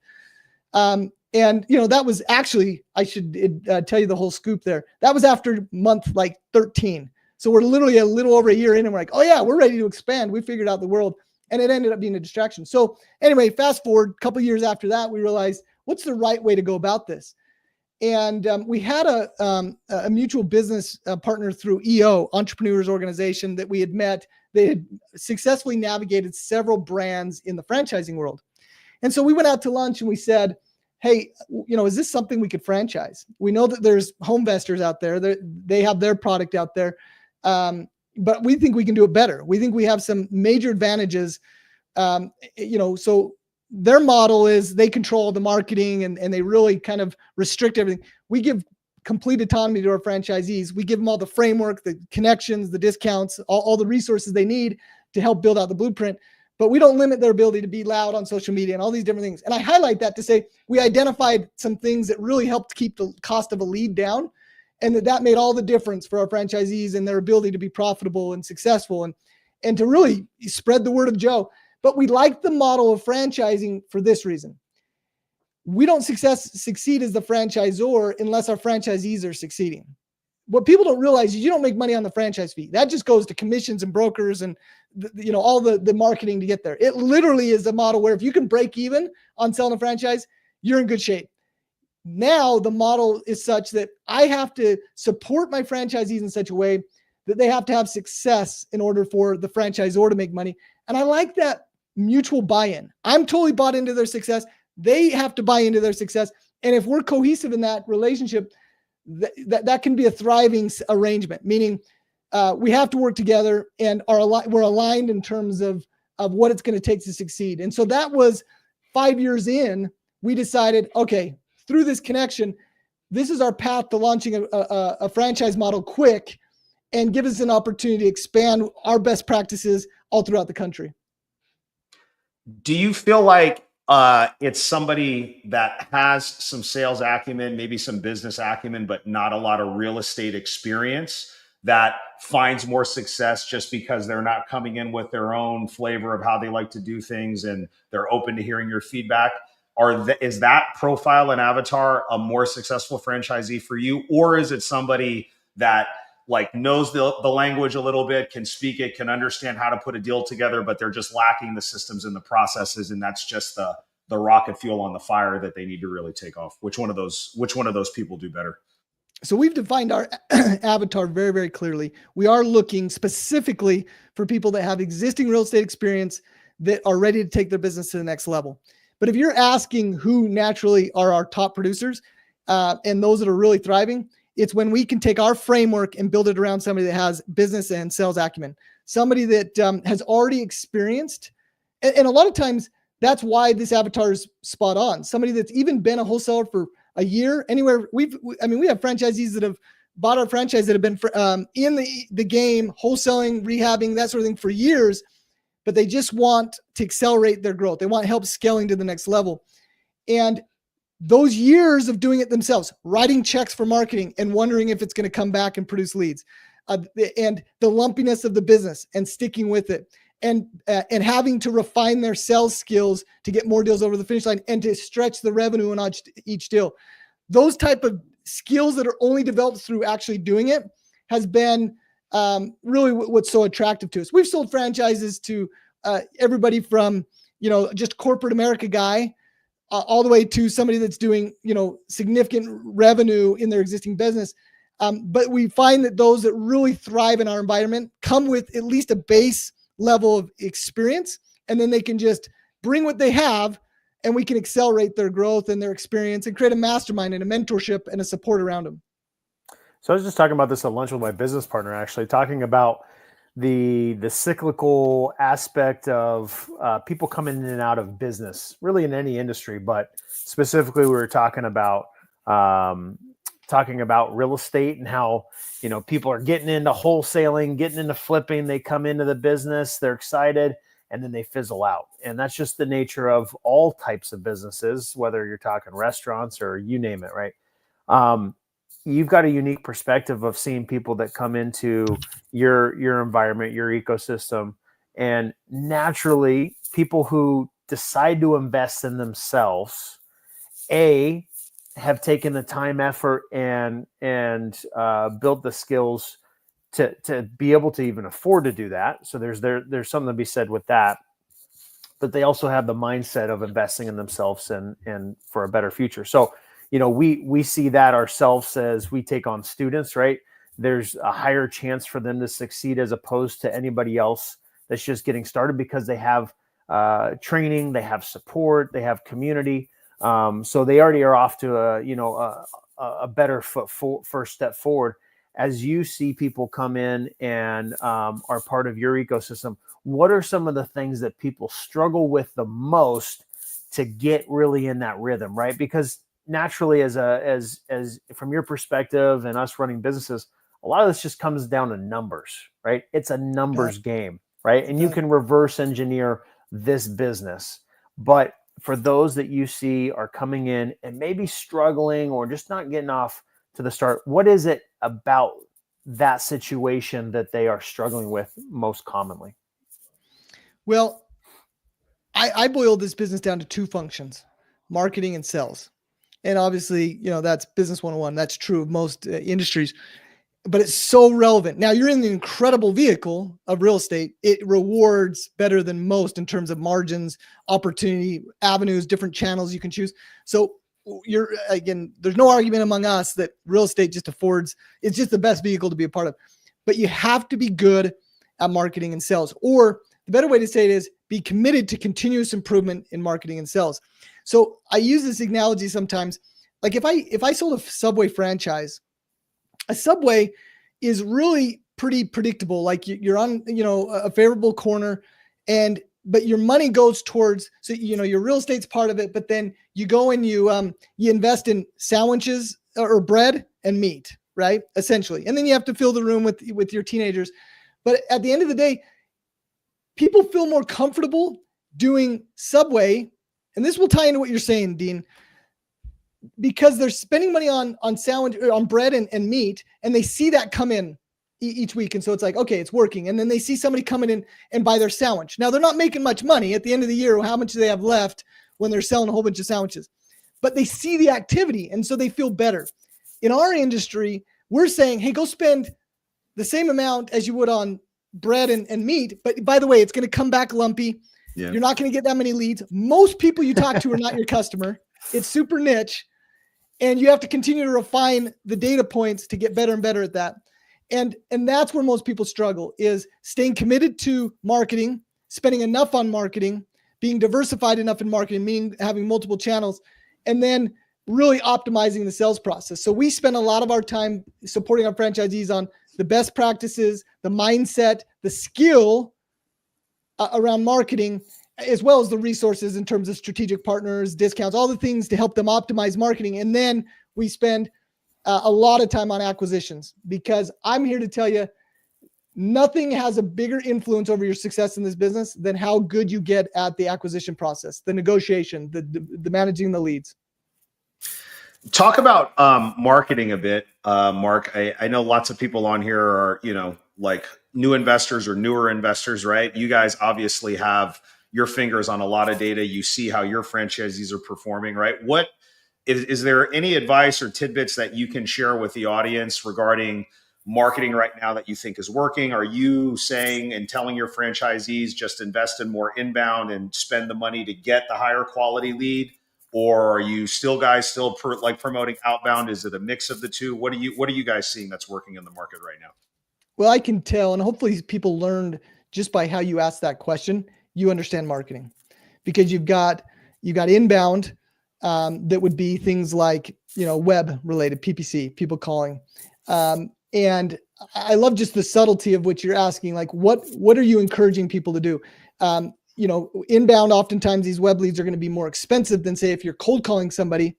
And, that was actually, I should tell you the whole scoop there. That was after month like 13. So we're literally a little over a year in and we're like, oh yeah, we're ready to expand. We figured out the world, and it ended up being a distraction. So anyway, fast forward a couple of years after that, we realized what's the right way to go about this? And we had a mutual business partner through EO, Entrepreneurs Organization, that we had met. They had successfully navigated several brands in the franchising world. And so we went out to lunch and we said, hey, is this something we could franchise? We know that there's HomeVestors out there. They have their product out there. But we think we can do it better. We think we have some major advantages. So their model is they control the marketing and they really kind of restrict everything. We give complete autonomy to our franchisees. We give them all the framework, the connections, the discounts, all the resources they need to help build out the blueprint. But we don't limit their ability to be loud on social media and all these different things. And I highlight that to say we identified some things that really helped keep the cost of a lead down, and that made all the difference for our franchisees and their ability to be profitable and successful and to really spread the word of Joe. But we like the model of franchising for this reason. We don't succeed as the franchisor unless our franchisees are succeeding. What people don't realize is you don't make money on the franchise fee. That just goes to commissions and brokers and all the marketing to get there. It literally is a model where if you can break even on selling a franchise, you're in good shape. Now the model is such that I have to support my franchisees in such a way that they have to have success in order for the franchisor to make money. And I like that mutual buy-in. I'm totally bought into their success. They have to buy into their success. And if we're cohesive in that relationship, that can be a thriving arrangement, meaning we have to work together and we're aligned in terms of what it's going to take to succeed. And so that was 5 years in, we decided, okay, through this connection, this is our path to launching a franchise model quick and give us an opportunity to expand our best practices all throughout the country. Do you feel like it's somebody that has some sales acumen, maybe some business acumen, but not a lot of real estate experience that finds more success just because they're not coming in with their own flavor of how they like to do things and they're open to hearing your feedback? Is that profile and avatar a more successful franchisee for you? Or is it somebody that knows the language a little bit, can speak it, can understand how to put a deal together, but they're just lacking the systems and the processes, and that's just the rocket fuel on the fire that they need to really take off? Which one of those people do better? So we've defined our avatar very, very clearly. We are looking specifically for people that have existing real estate experience that are ready to take their business to the next level. But if you're asking who naturally are our top producers and those that are really thriving, it's when we can take our framework and build it around somebody that has business and sales acumen, somebody that has already experienced. And a lot of times that's why this avatar is spot on. Somebody that's even been a wholesaler for a year, anywhere. We have franchisees that have bought our franchise that have been in the game, wholesaling, rehabbing, that sort of thing for years, but they just want to accelerate their growth. They want help scaling to the next level. And those years of doing it themselves, writing checks for marketing and wondering if it's going to come back and produce leads, and the lumpiness of the business and sticking with it, and having to refine their sales skills to get more deals over the finish line and to stretch the revenue on each deal. Those type of skills that are only developed through actually doing it has been really what's so attractive to us. We've sold franchises to everybody from, just corporate America guy all the way to somebody that's doing, significant revenue in their existing business. But we find that those that really thrive in our environment come with at least a base level of experience, and then they can just bring what they have and we can accelerate their growth and their experience and create a mastermind and a mentorship and a support around them. So I was just talking about this at lunch with my business partner, actually talking about the cyclical aspect of people coming in and out of business, really in any industry, but specifically we were talking about real estate and how, you know, people are getting into wholesaling, getting into flipping. They come into the business, they're excited, and then they fizzle out. And that's just the nature of all types of businesses, whether you're talking restaurants or you name it, right? You've got a unique perspective of seeing people that come into your environment, your ecosystem, and naturally people who decide to invest in themselves, have taken the time, effort, and built the skills to be able to even afford to do that. So there's something to be said with that. But they also have the mindset of investing in themselves and for a better future. So, you know, we see that ourselves as we take on students, right? There's a higher chance for them to succeed as opposed to anybody else that's just getting started, because they have training, they have support, they have community. So they already are off to a better first step forward. As you see people come in and are part of your ecosystem, what are some of the things that people struggle with the most to get really in that rhythm, right? Because naturally, as from your perspective and us running businesses, a lot of this just comes down to numbers, right? It's a numbers game, right? And you can reverse engineer this business. But for those that you see are coming in and maybe struggling or just not getting off to the start, what is it about that situation that they are struggling with most commonly? Well, I boiled this business down to two functions: marketing and sales. And obviously, you know, that's business 101. That's true of most industries, but it's so relevant. Now you're in the incredible vehicle of real estate. It rewards better than most in terms of margins, opportunity, avenues, different channels you can choose. So there's no argument among us that real estate just it's just the best vehicle to be a part of, but you have to be good at marketing and sales, or the better way to say it is be committed to continuous improvement in marketing and sales. So I use this analogy sometimes. Like if I sold a Subway franchise, a Subway is really pretty predictable. Like you're on, a favorable corner, but your money goes towards, so, your real estate's part of it, but then you go and you invest in sandwiches or bread and meat, right? Essentially. And then you have to fill the room with your teenagers. But at the end of the day, people feel more comfortable doing Subway. And this will tie into what you're saying, Dean, because they're spending money on sandwich, on bread and meat, and they see that come in each week. And so it's like, okay, it's working. And then they see somebody coming in and buy their sandwich. Now they're not making much money at the end of the year. How much do they have left when they're selling a whole bunch of sandwiches? But they see the activity, and so they feel better. In our industry, we're saying, hey, go spend the same amount as you would on bread and meat. But by the way, it's going to come back lumpy. Yeah. You're not going to get that many leads. Most people you talk to are not your customer. It's super niche. And you have to continue to refine the data points to get better and better at that. And that's where most people struggle, is staying committed to marketing, spending enough on marketing, being diversified enough in marketing, meaning having multiple channels, and then really optimizing the sales process. So we spend a lot of our time supporting our franchisees on the best practices, the mindset, the skill around marketing, as well as the resources in terms of strategic partners, discounts, all the things to help them optimize marketing. And then we spend a lot of time on acquisitions, because I'm here to tell you, nothing has a bigger influence over your success in this business than how good you get at the acquisition process, the negotiation, the managing the leads. Talk about marketing a bit, Mark. I know lots of people on here are, like new investors or newer investors, right? You guys obviously have your fingers on a lot of data. You see how your franchisees are performing, right? What is there any advice or tidbits that you can share with the audience regarding marketing right now that you think is working? Are you saying and telling your franchisees just invest in more inbound and spend the money to get the higher quality lead? Or are you guys still promoting outbound? Is it a mix of the two? What are you guys seeing that's working in the market right now? Well, I can tell, and hopefully people learned just by how you asked that question, you understand marketing, because you've got inbound that would be things like, web related, PPC, people calling. And I love just the subtlety of what you're asking. Like, what are you encouraging people to do? Inbound, oftentimes these web leads are going to be more expensive than, say, if you're cold calling somebody.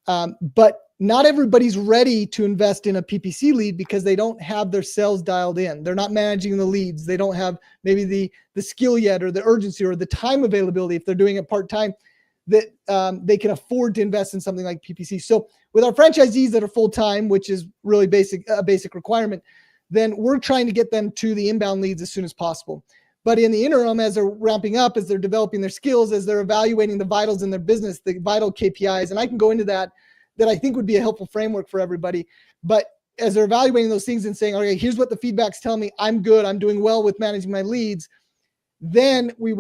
But not everybody's ready to invest in a PPC lead because they don't have their sales dialed in. They're not managing the leads. They don't have maybe the skill yet, or the urgency, or the time availability, if they're doing it part-time, that they can afford to invest in something like PPC. So with our franchisees that are full-time, which is really a basic requirement, then we're trying to get them to the inbound leads as soon as possible. But in the interim, as they're ramping up, as they're developing their skills, as they're evaluating the vitals in their business, the vital KPIs, and I can go into that I think would be a helpful framework for everybody. But as they're evaluating those things and saying, okay, here's what the feedback's telling me, I'm good, I'm doing well with managing my leads, then we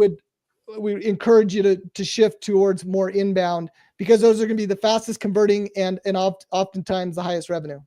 encourage you to shift towards more inbound, because those are going to be the fastest converting and oftentimes the highest revenue.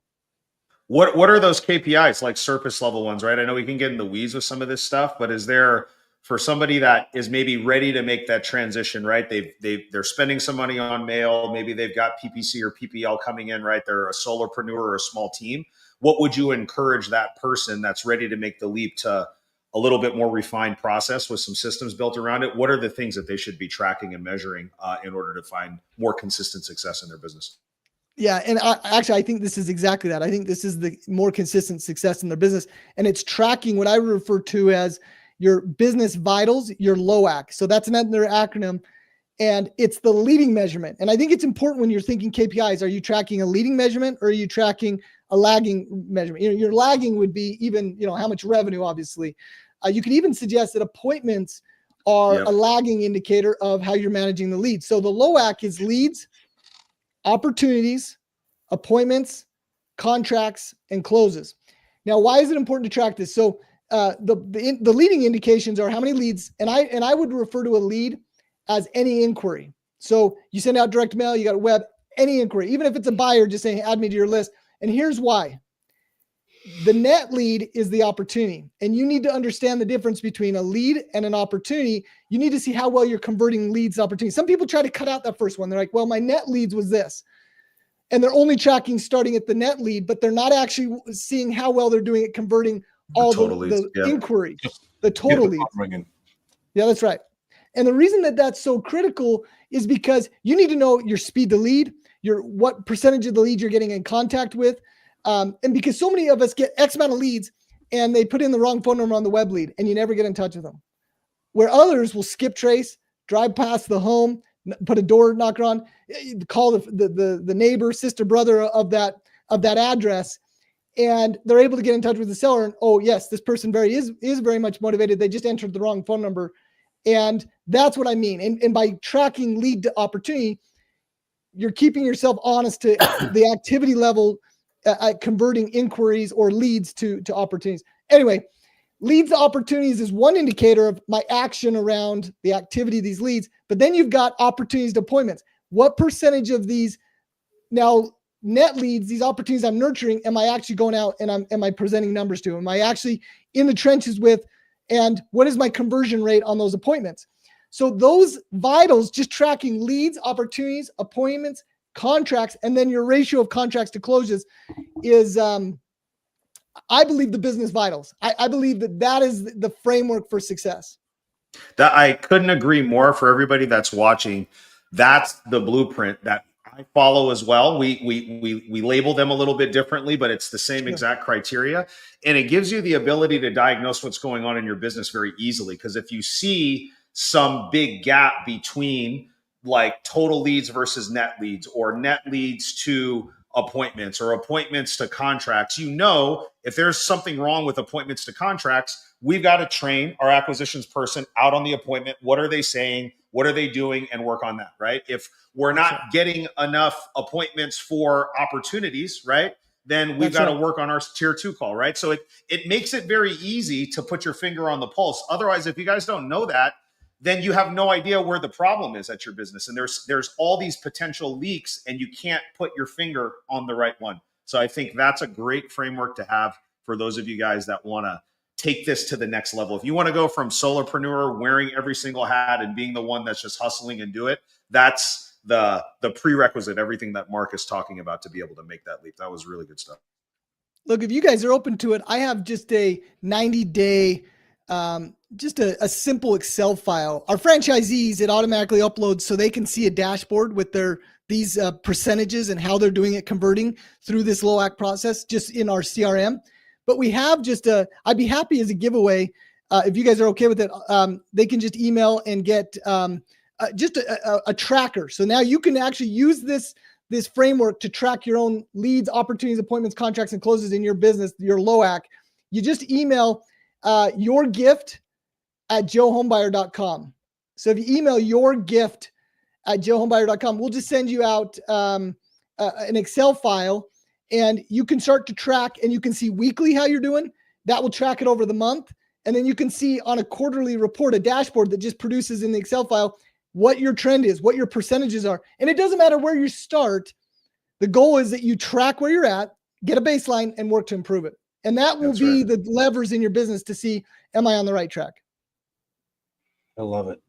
What are those KPIs, like surface level ones, right? I know we can get in the weeds with some of this stuff, but is there, for somebody that is maybe ready to make that transition, right? They're spending some money on mail. Maybe they've got PPC or PPL coming in, right? They're a solopreneur or a small team. What would you encourage that person that's ready to make the leap to a little bit more refined process with some systems built around it? What are the things that they should be tracking and measuring in order to find more consistent success in their business? Yeah. And I think this is exactly that. I think this is the more consistent success in their business. And it's tracking what I refer to as your business vitals, your LOAC. So that's another acronym. And it's the leading measurement. And I think it's important when you're thinking KPIs, are you tracking a leading measurement, or are you tracking a lagging measurement? Your lagging would be even, how much revenue, obviously. You could even suggest that appointments are a lagging indicator of how you're managing the leads. So the LOAC is leads, opportunities, appointments, contracts, and closes. Now, why is it important to track this? So the leading indications are how many leads, and I would refer to a lead as any inquiry. So you send out direct mail, you got a web, any inquiry, even if it's a buyer just saying, add me to your list. And here's why. The net lead is the opportunity. And you need to understand the difference between a lead and an opportunity. You need to see how well you're converting leads to opportunities. Some people try to cut out that first one. They're like, well, my net leads was this. And they're only tracking starting at the net lead, but they're not actually seeing how well they're doing at converting all the inquiries, the total leads. Yeah, that's right. And the reason that that's so critical is because you need to know your speed to lead, what percentage of the leads you're getting in contact with. And because so many of us get X amount of leads and they put in the wrong phone number on the web lead and you never get in touch with them. Where others will skip trace, drive past the home, put a door knocker on, call the neighbor, sister, brother of that address, and they're able to get in touch with the seller. And oh yes, this person is very much motivated. They just entered the wrong phone number. And that's what I mean. And by tracking lead to opportunity, you're keeping yourself honest to the activity level at converting inquiries or leads to opportunities. Anyway, leads to opportunities is one indicator of my action around the activity of these leads. But then you've got opportunities to appointments. What percentage of these now net leads, these opportunities I'm nurturing, am I actually going out and am I presenting numbers to? Am I actually in the trenches with? And what is my conversion rate on those appointments? So those vitals, just tracking leads, opportunities, appointments, contracts, and then your ratio of contracts to closes is, I believe, the business vitals. I believe that is the framework for success. That I couldn't agree more. For everybody that's watching, that's the blueprint that I follow as well. We label them a little bit differently, but it's the same exact criteria. And it gives you the ability to diagnose what's going on in your business very easily. Because if you see some big gap between like total leads versus net leads, or net leads to appointments, or appointments to contracts, if there's something wrong with appointments to contracts, we've got to train our acquisitions person out on the appointment. What are they saying? What are they doing? And work on that, right? If we're not getting enough appointments for opportunities, right, then we've got to work on our tier 2 call, right? So it makes it very easy to put your finger on the pulse. Otherwise, if you guys don't know that, then you have no idea where the problem is at your business. And there's all these potential leaks and you can't put your finger on the right one. So I think that's a great framework to have for those of you guys that want to take this to the next level. If you want to go from solopreneur, wearing every single hat and being the one that's just hustling and do it, that's the prerequisite, everything that Mark is talking about to be able to make that leap. That was really good stuff. Look, if you guys are open to it, I have just a 90-day, just a simple Excel file. Our franchisees, it automatically uploads so they can see a dashboard with these percentages and how they're doing it, converting through this LOAC process just in our CRM. But we have I'd be happy as a giveaway, if you guys are okay with it, they can just email and get just a tracker. So now you can actually use this framework to track your own leads, opportunities, appointments, contracts, and closes in your business, your LOAC. You just email your gift at joehomebuyer.com. So if you email your gift at joehomebuyer.com, we'll just send you out an Excel file, and you can start to track, and you can see weekly how you're doing. That will track it over the month. And then you can see on a quarterly report, a dashboard that just produces in the Excel file what your trend is, what your percentages are. And it doesn't matter where you start. The goal is that you track where you're at, get a baseline, and work to improve it. And that will be the levers in your business to see, am I on the right track? I love it.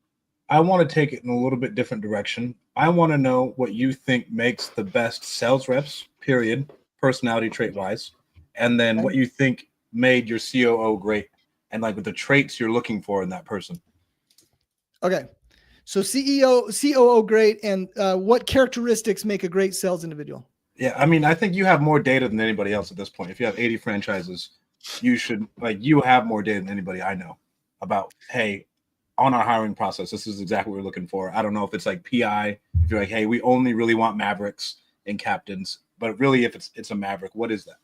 I want to take it in a little bit different direction. I want to know what you think makes the best sales reps, period, personality trait wise, and then what you think made your COO great, and like with the traits you're looking for in that person. Okay. So COO great, and what characteristics make a great sales individual? Yeah, I mean, I think you have more data than anybody else at this point. If you have 80 franchises, you have more data than anybody I know about, hey, on our hiring process, this is exactly what we're looking for. I don't know if it's like PI, if you're like, hey, we only really want Mavericks and captains, but really if it's a Maverick, what is that?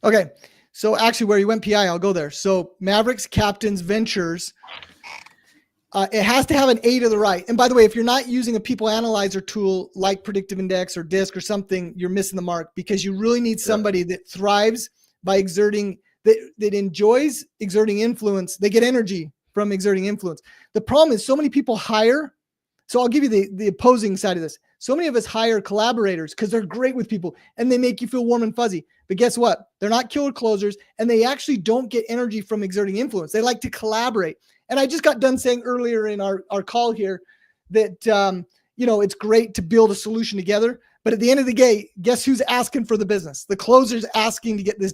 Okay. So actually where you went PI, I'll go there. So Mavericks, captains, ventures, it has to have an A to the right. And by the way, if you're not using a people analyzer tool like Predictive Index or DISC or something, you're missing the mark, because you really need somebody that thrives by exerting, that enjoys exerting influence. They get energy from exerting influence. The problem is so many people hire. So I'll give you the opposing side of this. So many of us hire collaborators because they're great with people and they make you feel warm and fuzzy. But guess what? They're not killer closers, and they actually don't get energy from exerting influence. They like to collaborate. And I just got done saying earlier in our call here that, it's great to build a solution together. But at the end of the day, guess who's asking for the business? The closer's asking to get this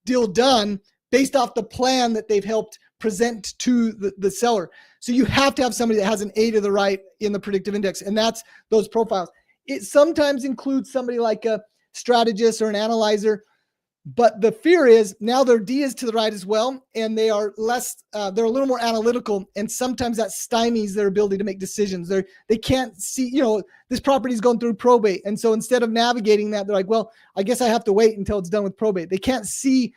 deal done based off the plan that they've helped present to the seller. So you have to have somebody that has an A to the right in the predictive index, and that's those profiles. It sometimes includes somebody like a strategist or an analyzer, but the fear is now their D is to the right as well, and they are less, they're a little more analytical, and sometimes that stymies their ability to make decisions. They can't see, this property's going through probate, and so instead of navigating that, they're like, well, I guess I have to wait until it's done with probate. They can't see,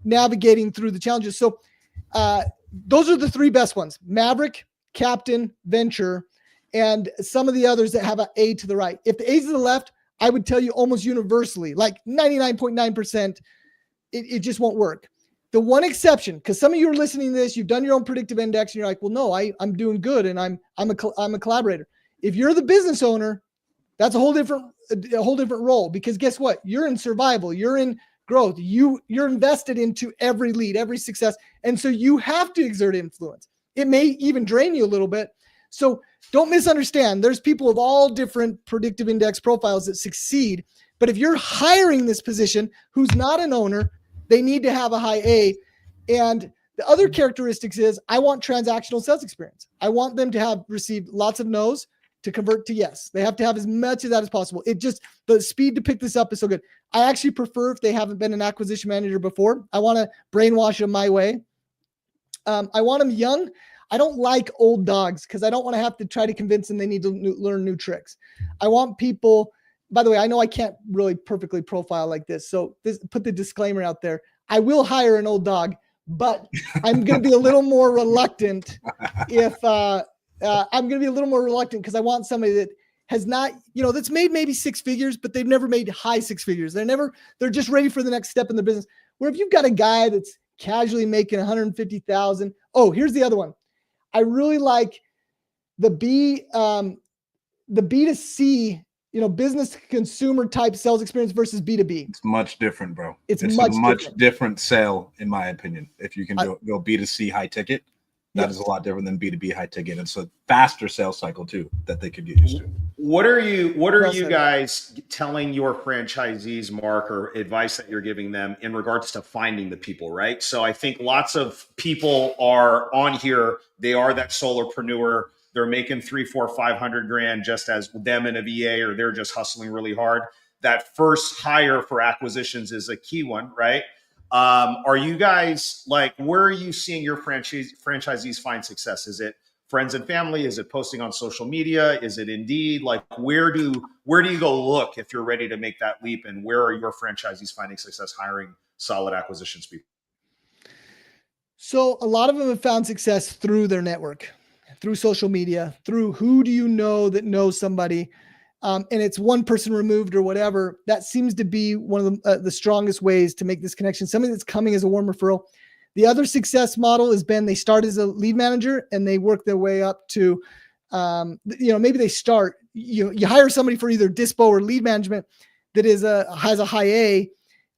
navigating through the challenges. So those are the three best ones: Maverick, Captain, Venture, and some of the others that have an A to the right. If the A's to the left, I would tell you almost universally, like 99.9%, it just won't work. The one exception, because some of you are listening to this, you've done your own predictive index, and you're like, well, no, I'm doing good, and I'm a collaborator. If you're the business owner, that's a whole different role, because guess what? You're in survival. You're in growth. You're invested into every lead, every success. And so you have to exert influence. It may even drain you a little bit. So don't misunderstand. There's people of all different predictive index profiles that succeed. But if you're hiring this position who's not an owner, they need to have a high A. And the other characteristics is I want transactional sales experience. I want them to have received lots of no's to convert to yes. They have to have as much of that as possible. The speed to pick this up is so good. I actually prefer if they haven't been an acquisition manager before. I want to brainwash them my way. I want them young. I don't like old dogs because I don't want to have to try to convince them they need to learn new tricks. I want people, by the way, I know I can't really perfectly profile like this. So put the disclaimer out there. I will hire an old dog, but I'm going to be a little more reluctant because I want somebody that has not, that's made maybe six figures, but they've never made high six figures. They're just ready for the next step in the business. Where if you've got a guy that's casually making 150,000. Oh, here's the other one. I really like the B2C, business to consumer type sales experience versus B2B. It's much different, bro. It's a much different sale, in my opinion. If you can go B2C high ticket, That is a lot different than B2B high ticket. It's a faster sales cycle too that they could get used to. What are you Well said. guys telling your franchisees, Mark, or advice that you're giving them in regards to finding the people, right? So I think lots of people are on here. They are that solopreneur. They're making 300, 400, 500 grand just as them in a VA, or they're just hustling really hard. That first hire for acquisitions is a key one, right? Are you guys like, where are you seeing your franchisees find success? Is it friends and family? Is it posting on social media? Is it Indeed? Like, where do you go look if you're ready to make that leap? And where are your franchisees finding success hiring solid acquisitions people? So a lot of them have found success through their network, through social media, through who do you know that knows somebody. And it's one person removed or whatever. That seems to be one of the strongest ways to make this connection. Somebody that's coming as a warm referral. The other success model has been they start as a lead manager and they work their way up to, maybe they start, you hire somebody for either dispo or lead management that has a high A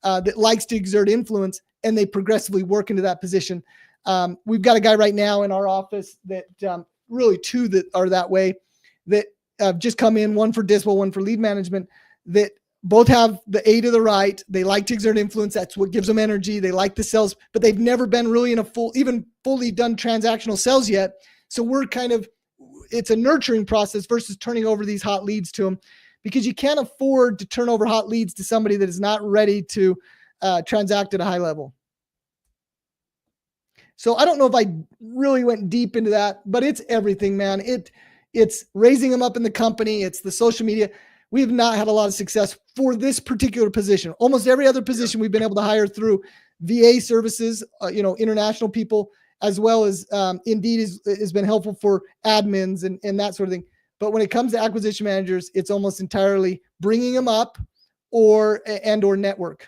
that likes to exert influence, and they progressively work into that position. We've got a guy right now in our office that really two that are that way that just come in, one for dispo, one for lead management, that both have the A to the right. They like to exert influence. That's what gives them energy. They like the sales, but they've never been really in fully done transactional sales yet. So it's a nurturing process versus turning over these hot leads to them, because you can't afford to turn over hot leads to somebody that is not ready to transact at a high level. So I don't know if I really went deep into that, but it's everything, man. It's raising them up in the company. It's the social media. We have not had a lot of success for this particular position. Almost every other position we've been able to hire through VA services, international people, as well as Indeed has been helpful for admins and that sort of thing. But when it comes to acquisition managers, it's almost entirely bringing them up or network.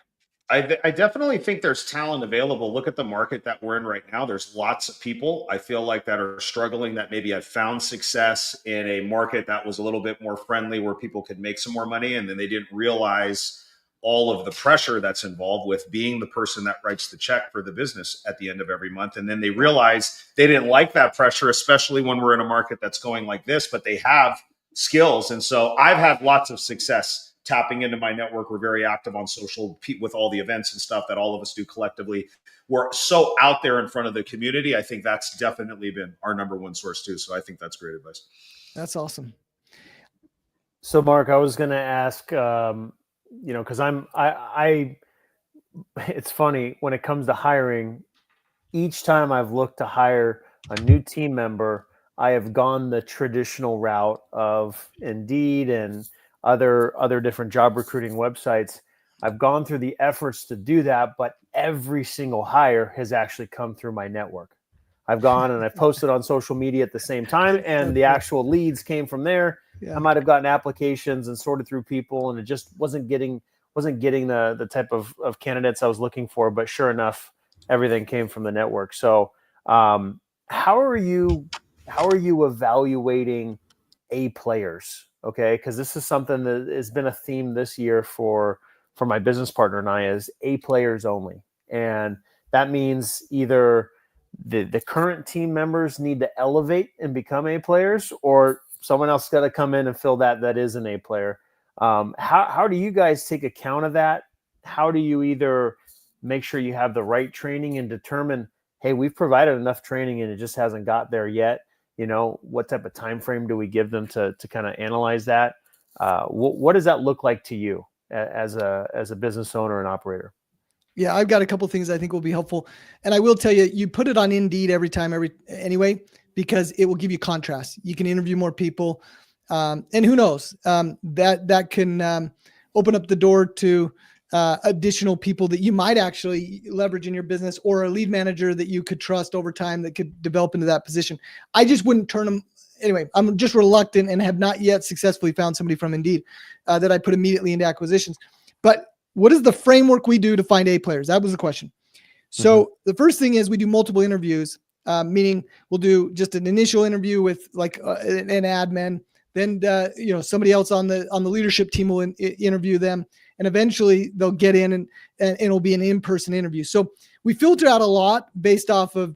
I definitely think there's talent available. Look at the market that we're in right now. There's lots of people I feel like that are struggling, that maybe have found success in a market that was a little bit more friendly, where people could make some more money, and then they didn't realize all of the pressure that's involved with being the person that writes the check for the business at the end of every month. And then they realize they didn't like that pressure, especially when we're in a market that's going like this, but they have skills. And so I've had lots of success tapping into my network. We're very active on social with all the events and stuff that all of us do collectively. We're so out there in front of the community. I think that's definitely been our number one source too. So I think that's great advice. That's awesome. So Mark, I was going to ask, cause it's funny when it comes to hiring, each time I've looked to hire a new team member, I have gone the traditional route of Indeed and other different job recruiting websites. I've gone through the efforts to do that, but every single hire has actually come through my network. I've gone and I've posted on social media at the same time, and the actual leads came from there. Yeah. I might have gotten applications and sorted through people, and it just wasn't getting the type of candidates I was looking for. But sure enough, everything came from the network. So how are you evaluating A players? Okay, because this is something that has been a theme this year for my business partner and I, is A players only. And that means either the current team members need to elevate and become A players, or someone else got to come in and fill that is an A player. How do you guys take account of that? How do you either make sure you have the right training and determine, hey, we've provided enough training and it just hasn't got there yet? What type of time frame do we give them to kind of analyze that? What does that look like to you as a business owner and operator? Yeah, I've got a couple of things I think will be helpful. And I will tell you, you put it on Indeed anyway, because it will give you contrast. You can interview more people. And who knows, that can open up the door to additional people that you might actually leverage in your business, or a lead manager that you could trust over time that could develop into that position. I just wouldn't turn them. Anyway, I'm just reluctant and have not yet successfully found somebody from Indeed that I put immediately into acquisitions. But what is the framework we do to find A players? That was the question. So the first thing is we do multiple interviews, meaning we'll do just an initial interview with like an admin. Then, somebody else on the leadership team will interview them. And eventually they'll get in and it'll be an in-person interview. So we filter out a lot based off of,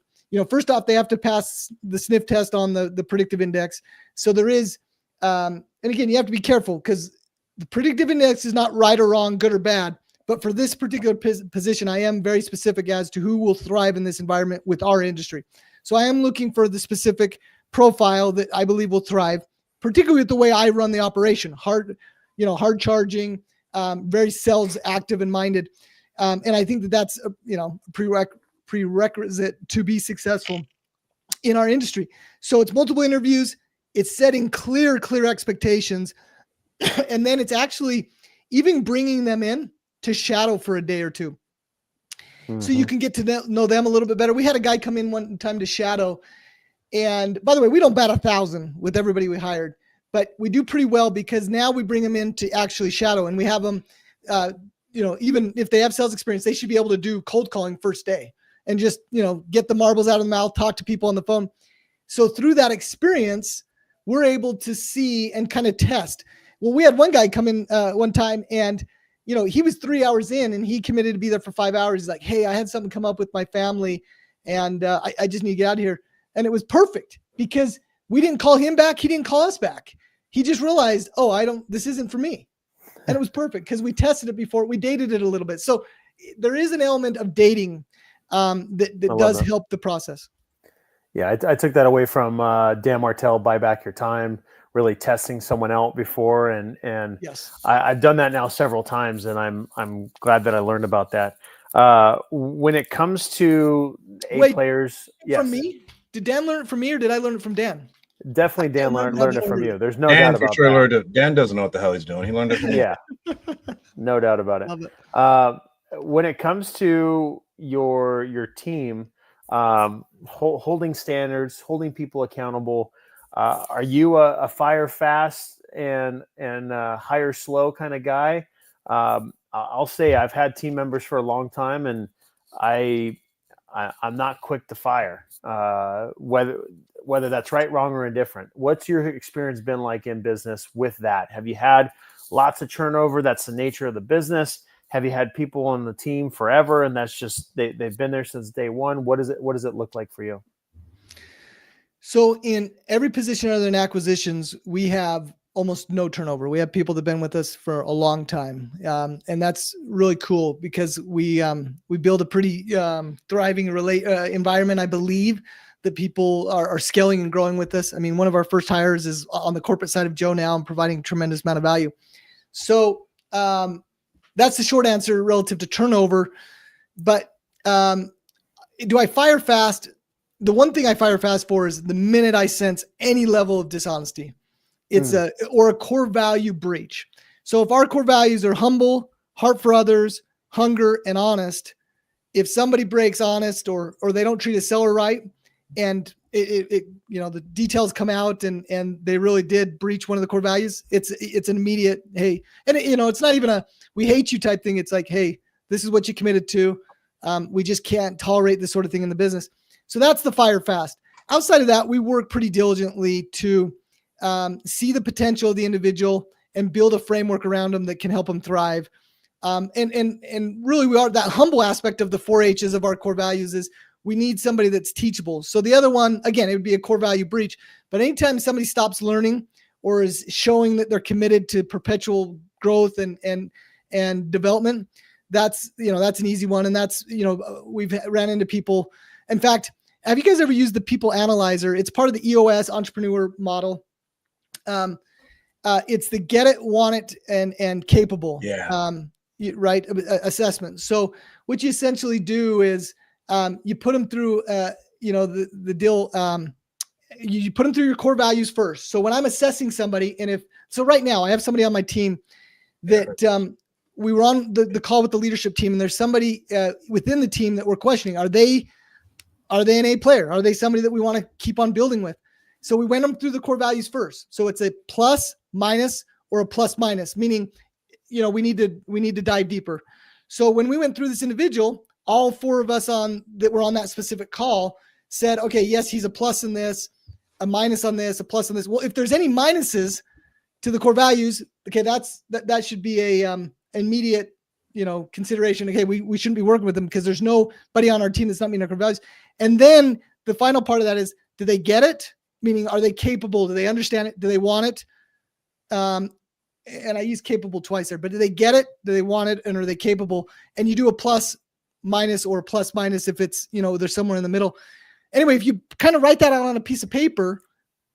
first off, they have to pass the sniff test on the predictive index. So there is, and again, you have to be careful because the predictive index is not right or wrong, good or bad. But for this particular position, I am very specific as to who will thrive in this environment with our industry. So I am looking for the specific profile that I believe will thrive, particularly with the way I run the operation. Hard charging, very sales active and minded. And I think that's prerequisite to be successful in our industry. So it's multiple interviews. It's setting clear expectations. And then it's actually even bringing them in to shadow for a day or two. Mm-hmm. So you can get to know them a little bit better. We had a guy come in one time to shadow. And by the way, we don't bat 1,000 with everybody we hired, but we do pretty well because now we bring them in to actually shadow, and we have them, even if they have sales experience, they should be able to do cold calling first day and just, get the marbles out of the mouth, talk to people on the phone. So through that experience, we're able to see and kind of test. Well, we had one guy come in one time and, he was 3 hours in and he committed to be there for 5 hours. He's like, hey, I had something come up with my family and I just need to get out of here. And it was perfect because we didn't call him back. He didn't call us back. He just realized, this isn't for me. And it was perfect because we tested it before. We dated it a little bit. So there is an element of dating that does help the process. Yeah, I took that away from Dan Martell, Buy Back Your Time, really testing someone out before. And yes, I've done that now several times, and I'm glad that I learned about that. When it comes to players, yes. From me? Did Dan learn it from me or did I learn it from Dan? Definitely Dan learned it from you. There's no doubt about sure that. Learned it. Dan doesn't know what the hell he's doing. He learned it from yeah, no doubt about it. When it comes to your team, holding standards, holding people accountable, are you a fire fast and hire slow kind of guy? I'll say I've had team members for a long time, and I'm not quick to fire, whether that's right, wrong, or indifferent. What's your experience been like in business with that? Have you had lots of turnover? That's the nature of the business. Have you had people on the team forever, and that's just they've been there since day one? What does it look like for you? So in every position other than acquisitions, we have almost no turnover. We have people that have been with us for a long time. And that's really cool because we build a pretty thriving environment. I believe that people are scaling and growing with us. I mean, one of our first hires is on the corporate side of Joe now and providing a tremendous amount of value. So that's the short answer relative to turnover. But do I fire fast? The one thing I fire fast for is the minute I sense any level of dishonesty. It's a core value breach. So if our core values are humble, heart for others, hunger, and honest, if somebody breaks honest or they don't treat a seller right, and the details come out and they really did breach one of the core values, it's an immediate, hey, and it's not even a we hate you type thing. It's like, hey, this is what you committed to. We just can't tolerate this sort of thing in the business. So that's the fire fast. Outside of that, we work pretty diligently to see the potential of the individual and build a framework around them that can help them thrive. And really we are that humble aspect of the 4 H's of our core values is we need somebody that's teachable. So the other one, again, it would be a core value breach, but anytime somebody stops learning or is showing that they're committed to perpetual growth and development, that's an easy one. And that's, we've ran into people. In fact, have you guys ever used the People Analyzer? It's part of the EOS entrepreneur model. It's the get it, want it, and capable. Right. Assessment. So what you essentially do is you put them through, the deal. You put them through your core values first. So when I'm assessing somebody, right now I have somebody on my team that we were on the call with the leadership team, and there's somebody within the team that we're questioning. Are they an A player? Are they somebody that we want to keep on building with? So we went them through the core values first. So it's a plus, minus, or a plus minus, meaning, we need to dive deeper. So when we went through this individual, all 4 of us that were on that specific call said, okay, yes, he's a plus in this, a minus on this, a plus on this. Well, if there's any minuses to the core values, okay, that should be a immediate, consideration. Okay, we shouldn't be working with them because there's nobody on our team that's not meeting our core values. And then the final part of that is, do they get it? Meaning, are they capable? Do they understand it? Do they want it? And I use capable twice there, but do they get it? Do they want it? And are they capable? And you do a plus minus or plus minus if it's, they're somewhere in the middle. Anyway, if you kind of write that out on a piece of paper,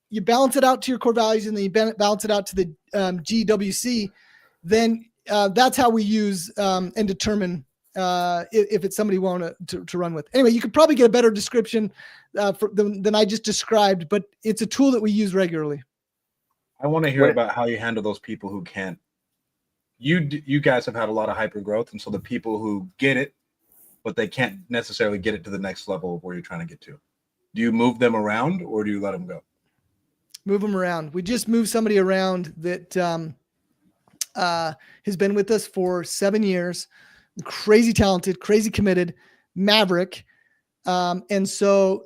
you balance it out to your core values and then you balance it out to the GWC, then that's how we use and determine if it's somebody we want to run with. Anyway, you could probably get a better description than I just described, but it's a tool that we use regularly. I want to hear about how you handle those people who can't. You guys have had a lot of hyper growth, and so the people who get it, but they can't necessarily get it to the next level of where you're trying to get to. Do you move them around or do you let them go? Move them around. We just moved somebody around that has been with us for 7 years. Crazy talented, crazy committed, maverick. And so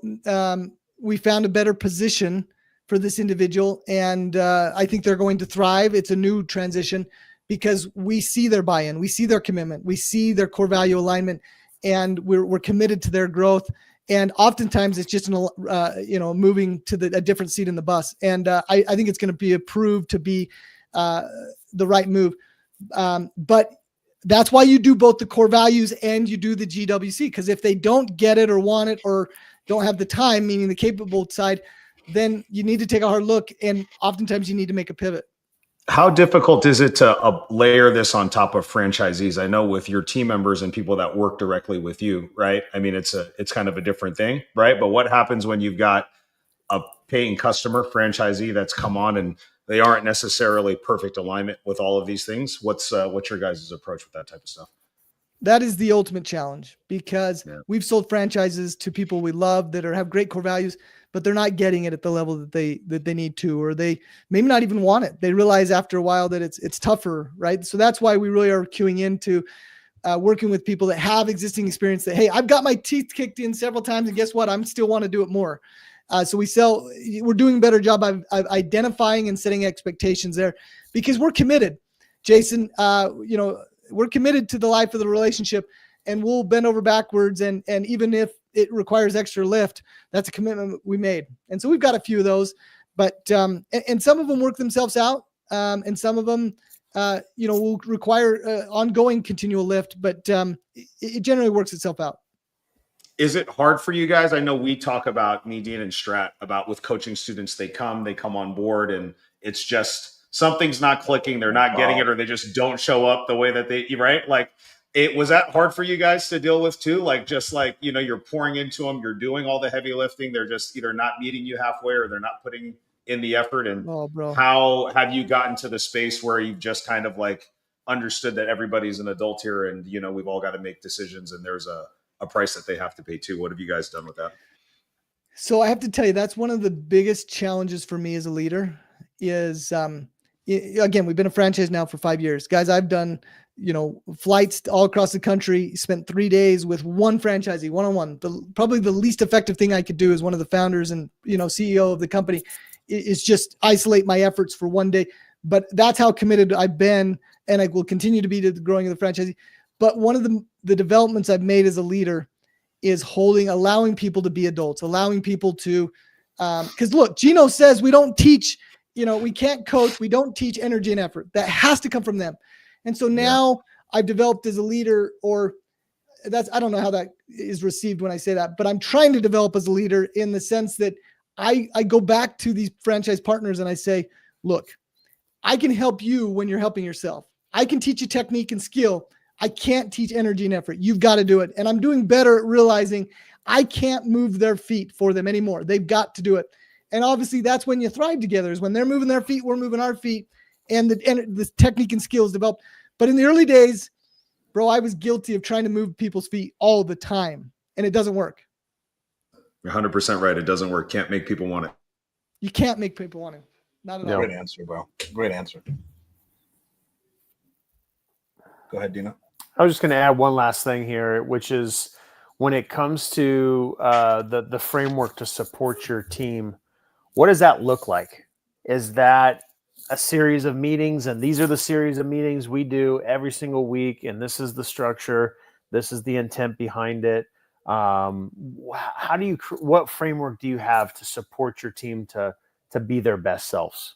we found a better position for this individual. And I think they're going to thrive. It's a new transition because we see their buy-in, we see their commitment, we see their core value alignment, and we're committed to their growth. And oftentimes it's just, moving to a different seat in the bus. And I think it's going to be approved to be the right move. But that's why you do both the core values and you do the GWC. Because if they don't get it or want it or don't have the time, meaning the capable side, then you need to take a hard look. And oftentimes you need to make a pivot. How difficult is it to layer this on top of franchisees? I know with your team members and people that work directly with you, right? I mean, it's kind of a different thing, right? But what happens when you've got a paying customer franchisee that's come on and they aren't necessarily perfect alignment with all of these things? What's your guys' approach with that type of stuff? That is the ultimate challenge because we've sold franchises to people we love that have great core values, but they're not getting it at the level that they need to, or they maybe not even want it. They realize after a while that it's tougher, right? So that's why we really are queuing into working with people that have existing experience that, hey, I've got my teeth kicked in several times and guess what? I'm still want to do it more. So we're doing a better job of identifying and setting expectations there because we're committed, Jason. We're committed to the life of the relationship and we'll bend over backwards. And even if it requires extra lift, that's a commitment we made. And so we've got a few of those, but, and some of them work themselves out. And some of them, will require ongoing continual lift, but it generally works itself out. Is it hard for you guys? I know we talk about, me, Dean, and Strat, about with coaching students, they come on board and it's just something's not clicking. They're not getting it, or they just don't show up the way that right? Like, was that hard for you guys to deal with too? Like, just like, you're pouring into them, you're doing all the heavy lifting. They're just either not meeting you halfway or they're not putting in the effort. And how have you gotten to the space where you've just kind of like understood that everybody's an adult here and, we've all got to make decisions and there's a price that they have to pay too? What have you guys done with that? So I have to tell you, that's one of the biggest challenges for me as a leader is, again, we've been a franchise now for 5 years. Guys, I've done, flights all across the country, spent 3 days with one franchisee, one-on-one. Probably the least effective thing I could do as one of the founders and, CEO of the company is just isolate my efforts for one day. But that's how committed I've been and I will continue to be to the growing of the franchisee. But one of the developments I've made as a leader is allowing people to be adults, allowing people to, because look, Gino says we don't teach, we can't coach, we don't teach energy and effort. That has to come from them. And so now I've developed as a leader, or I don't know how that is received when I say that, but I'm trying to develop as a leader in the sense that I go back to these franchise partners and I say, look, I can help you when you're helping yourself. I can teach you technique and skill. I can't teach energy and effort. You've got to do it. And I'm doing better at realizing I can't move their feet for them anymore. They've got to do it. And obviously that's when you thrive together, is when they're moving their feet, we're moving our feet, and the technique and skills develop. But in the early days, bro, I was guilty of trying to move people's feet all the time, and it doesn't work. You're 100% right. It doesn't work. Can't make people want it. You can't make people want it. Not at all. Great answer, bro. Great answer. Go ahead, Dina. I was just going to add one last thing here, which is when it comes to the framework to support your team, what does that look like? Is that a series of meetings, and these are the series of meetings we do every single week, and this is the structure, this is the intent behind it? How do you, what framework do you have to support your team to be their best selves?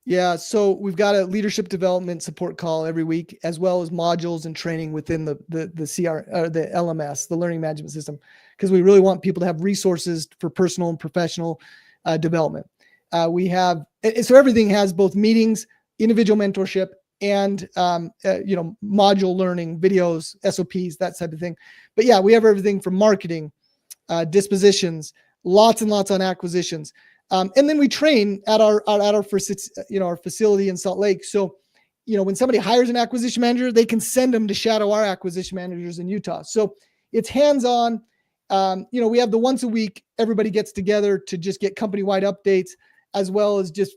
Yeah, so we've got a leadership development support call every week, as well as modules and training within the CR or the LMS, the learning management system, because we really want people to have resources for personal and professional development. We have, so everything has both meetings, individual mentorship, and module learning, videos, SOPs, that type of thing. But yeah, we have everything from marketing, dispositions, lots and lots on acquisitions. And then we train at our facility in Salt Lake. So, when somebody hires an acquisition manager, they can send them to shadow our acquisition managers in Utah. So it's hands-on. We have the once a week, everybody gets together to just get company-wide updates, as well as just,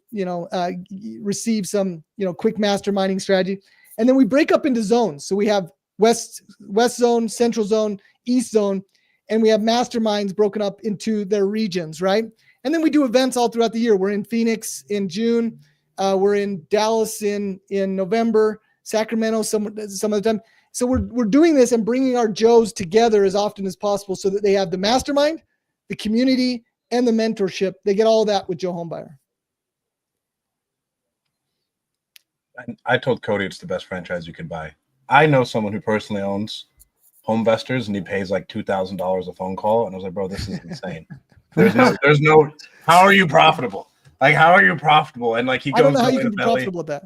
receive some, quick masterminding strategy. And then we break up into zones. So we have West zone, Central zone, East zone, and we have masterminds broken up into their regions, right? And then we do events all throughout the year. We're in Phoenix in June. We're in Dallas in November, Sacramento some of the time. So we're doing this and bringing our Joes together as often as possible so that they have the mastermind, the community, and the mentorship. They get all of that with Joe Homebuyer. I told Cody it's the best franchise you could buy. I know someone who personally owns Homevestors, and he pays like $2,000 a phone call. And I was like, bro, this is insane. There's no, how are you profitable? Like, how are you profitable? And like, he goes, I don't know how you can be profitable at that.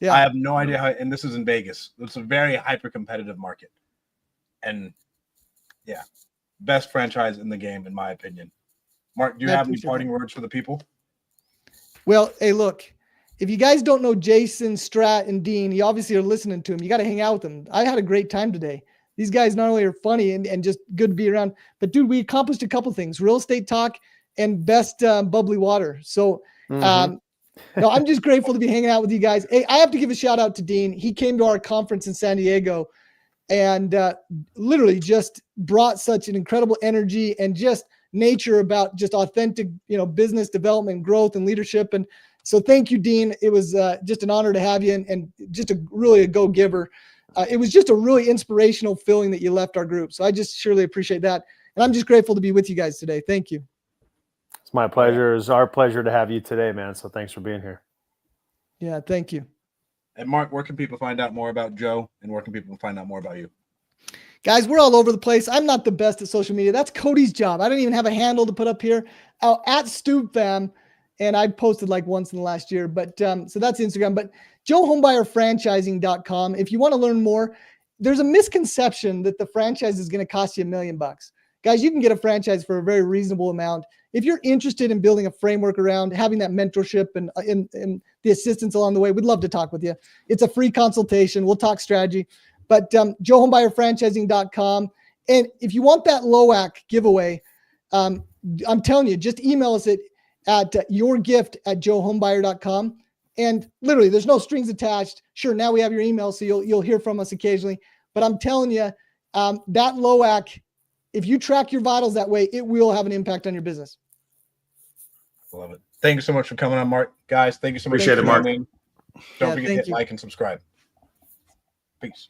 Yeah. I have no idea how, and this is in Vegas. It's a very hyper competitive market. And yeah, best franchise in the game, in my opinion. Mark, do you have any parting words for the people? Well, hey, look, if you guys don't know Jason, Strat, and Dean, you obviously are listening to him. You got to hang out with them. I had a great time today. These guys not only are funny and just good to be around, but dude, we accomplished a couple things: real estate talk and best bubbly water. So, no, I'm just grateful to be hanging out with you guys. Hey, I have to give a shout out to Dean. He came to our conference in San Diego and literally just brought such an incredible energy and just nature about just authentic, business development, growth, and leadership. And so thank you, Dean. It was just an honor to have you and just really a go-giver. It was just a really inspirational feeling that you left our group. So I just surely appreciate that. And I'm just grateful to be with you guys today. Thank you. It's my pleasure. It's our pleasure to have you today, man. So thanks for being here. Yeah, thank you. And Mark, where can people find out more about Joe, and where can people find out more about you? Guys, we're all over the place. I'm not the best at social media. That's Cody's job. I don't even have a handle to put up here. At StubFam, and I posted like once in the last year. But so that's Instagram. But JoeHomebuyerFranchising.com. If you want to learn more, there's a misconception that the franchise is going to cost you $1 million. Guys, you can get a franchise for a very reasonable amount. If you're interested in building a framework around having that mentorship and the assistance along the way, we'd love to talk with you. It's a free consultation. We'll talk strategy. But JoeHomebuyerFranchising.com. And if you want that LOAC giveaway, I'm telling you, just email us at yourgift@joehomebuyer.com. And literally, there's no strings attached. Sure, now we have your email, so you'll hear from us occasionally. But I'm telling you, that LOAC, if you track your vitals that way, it will have an impact on your business. Love it. Thank you so much for coming on, Mark. Guys, thank you so much. Appreciate it, Mark. Don't forget to hit like and subscribe. Peace.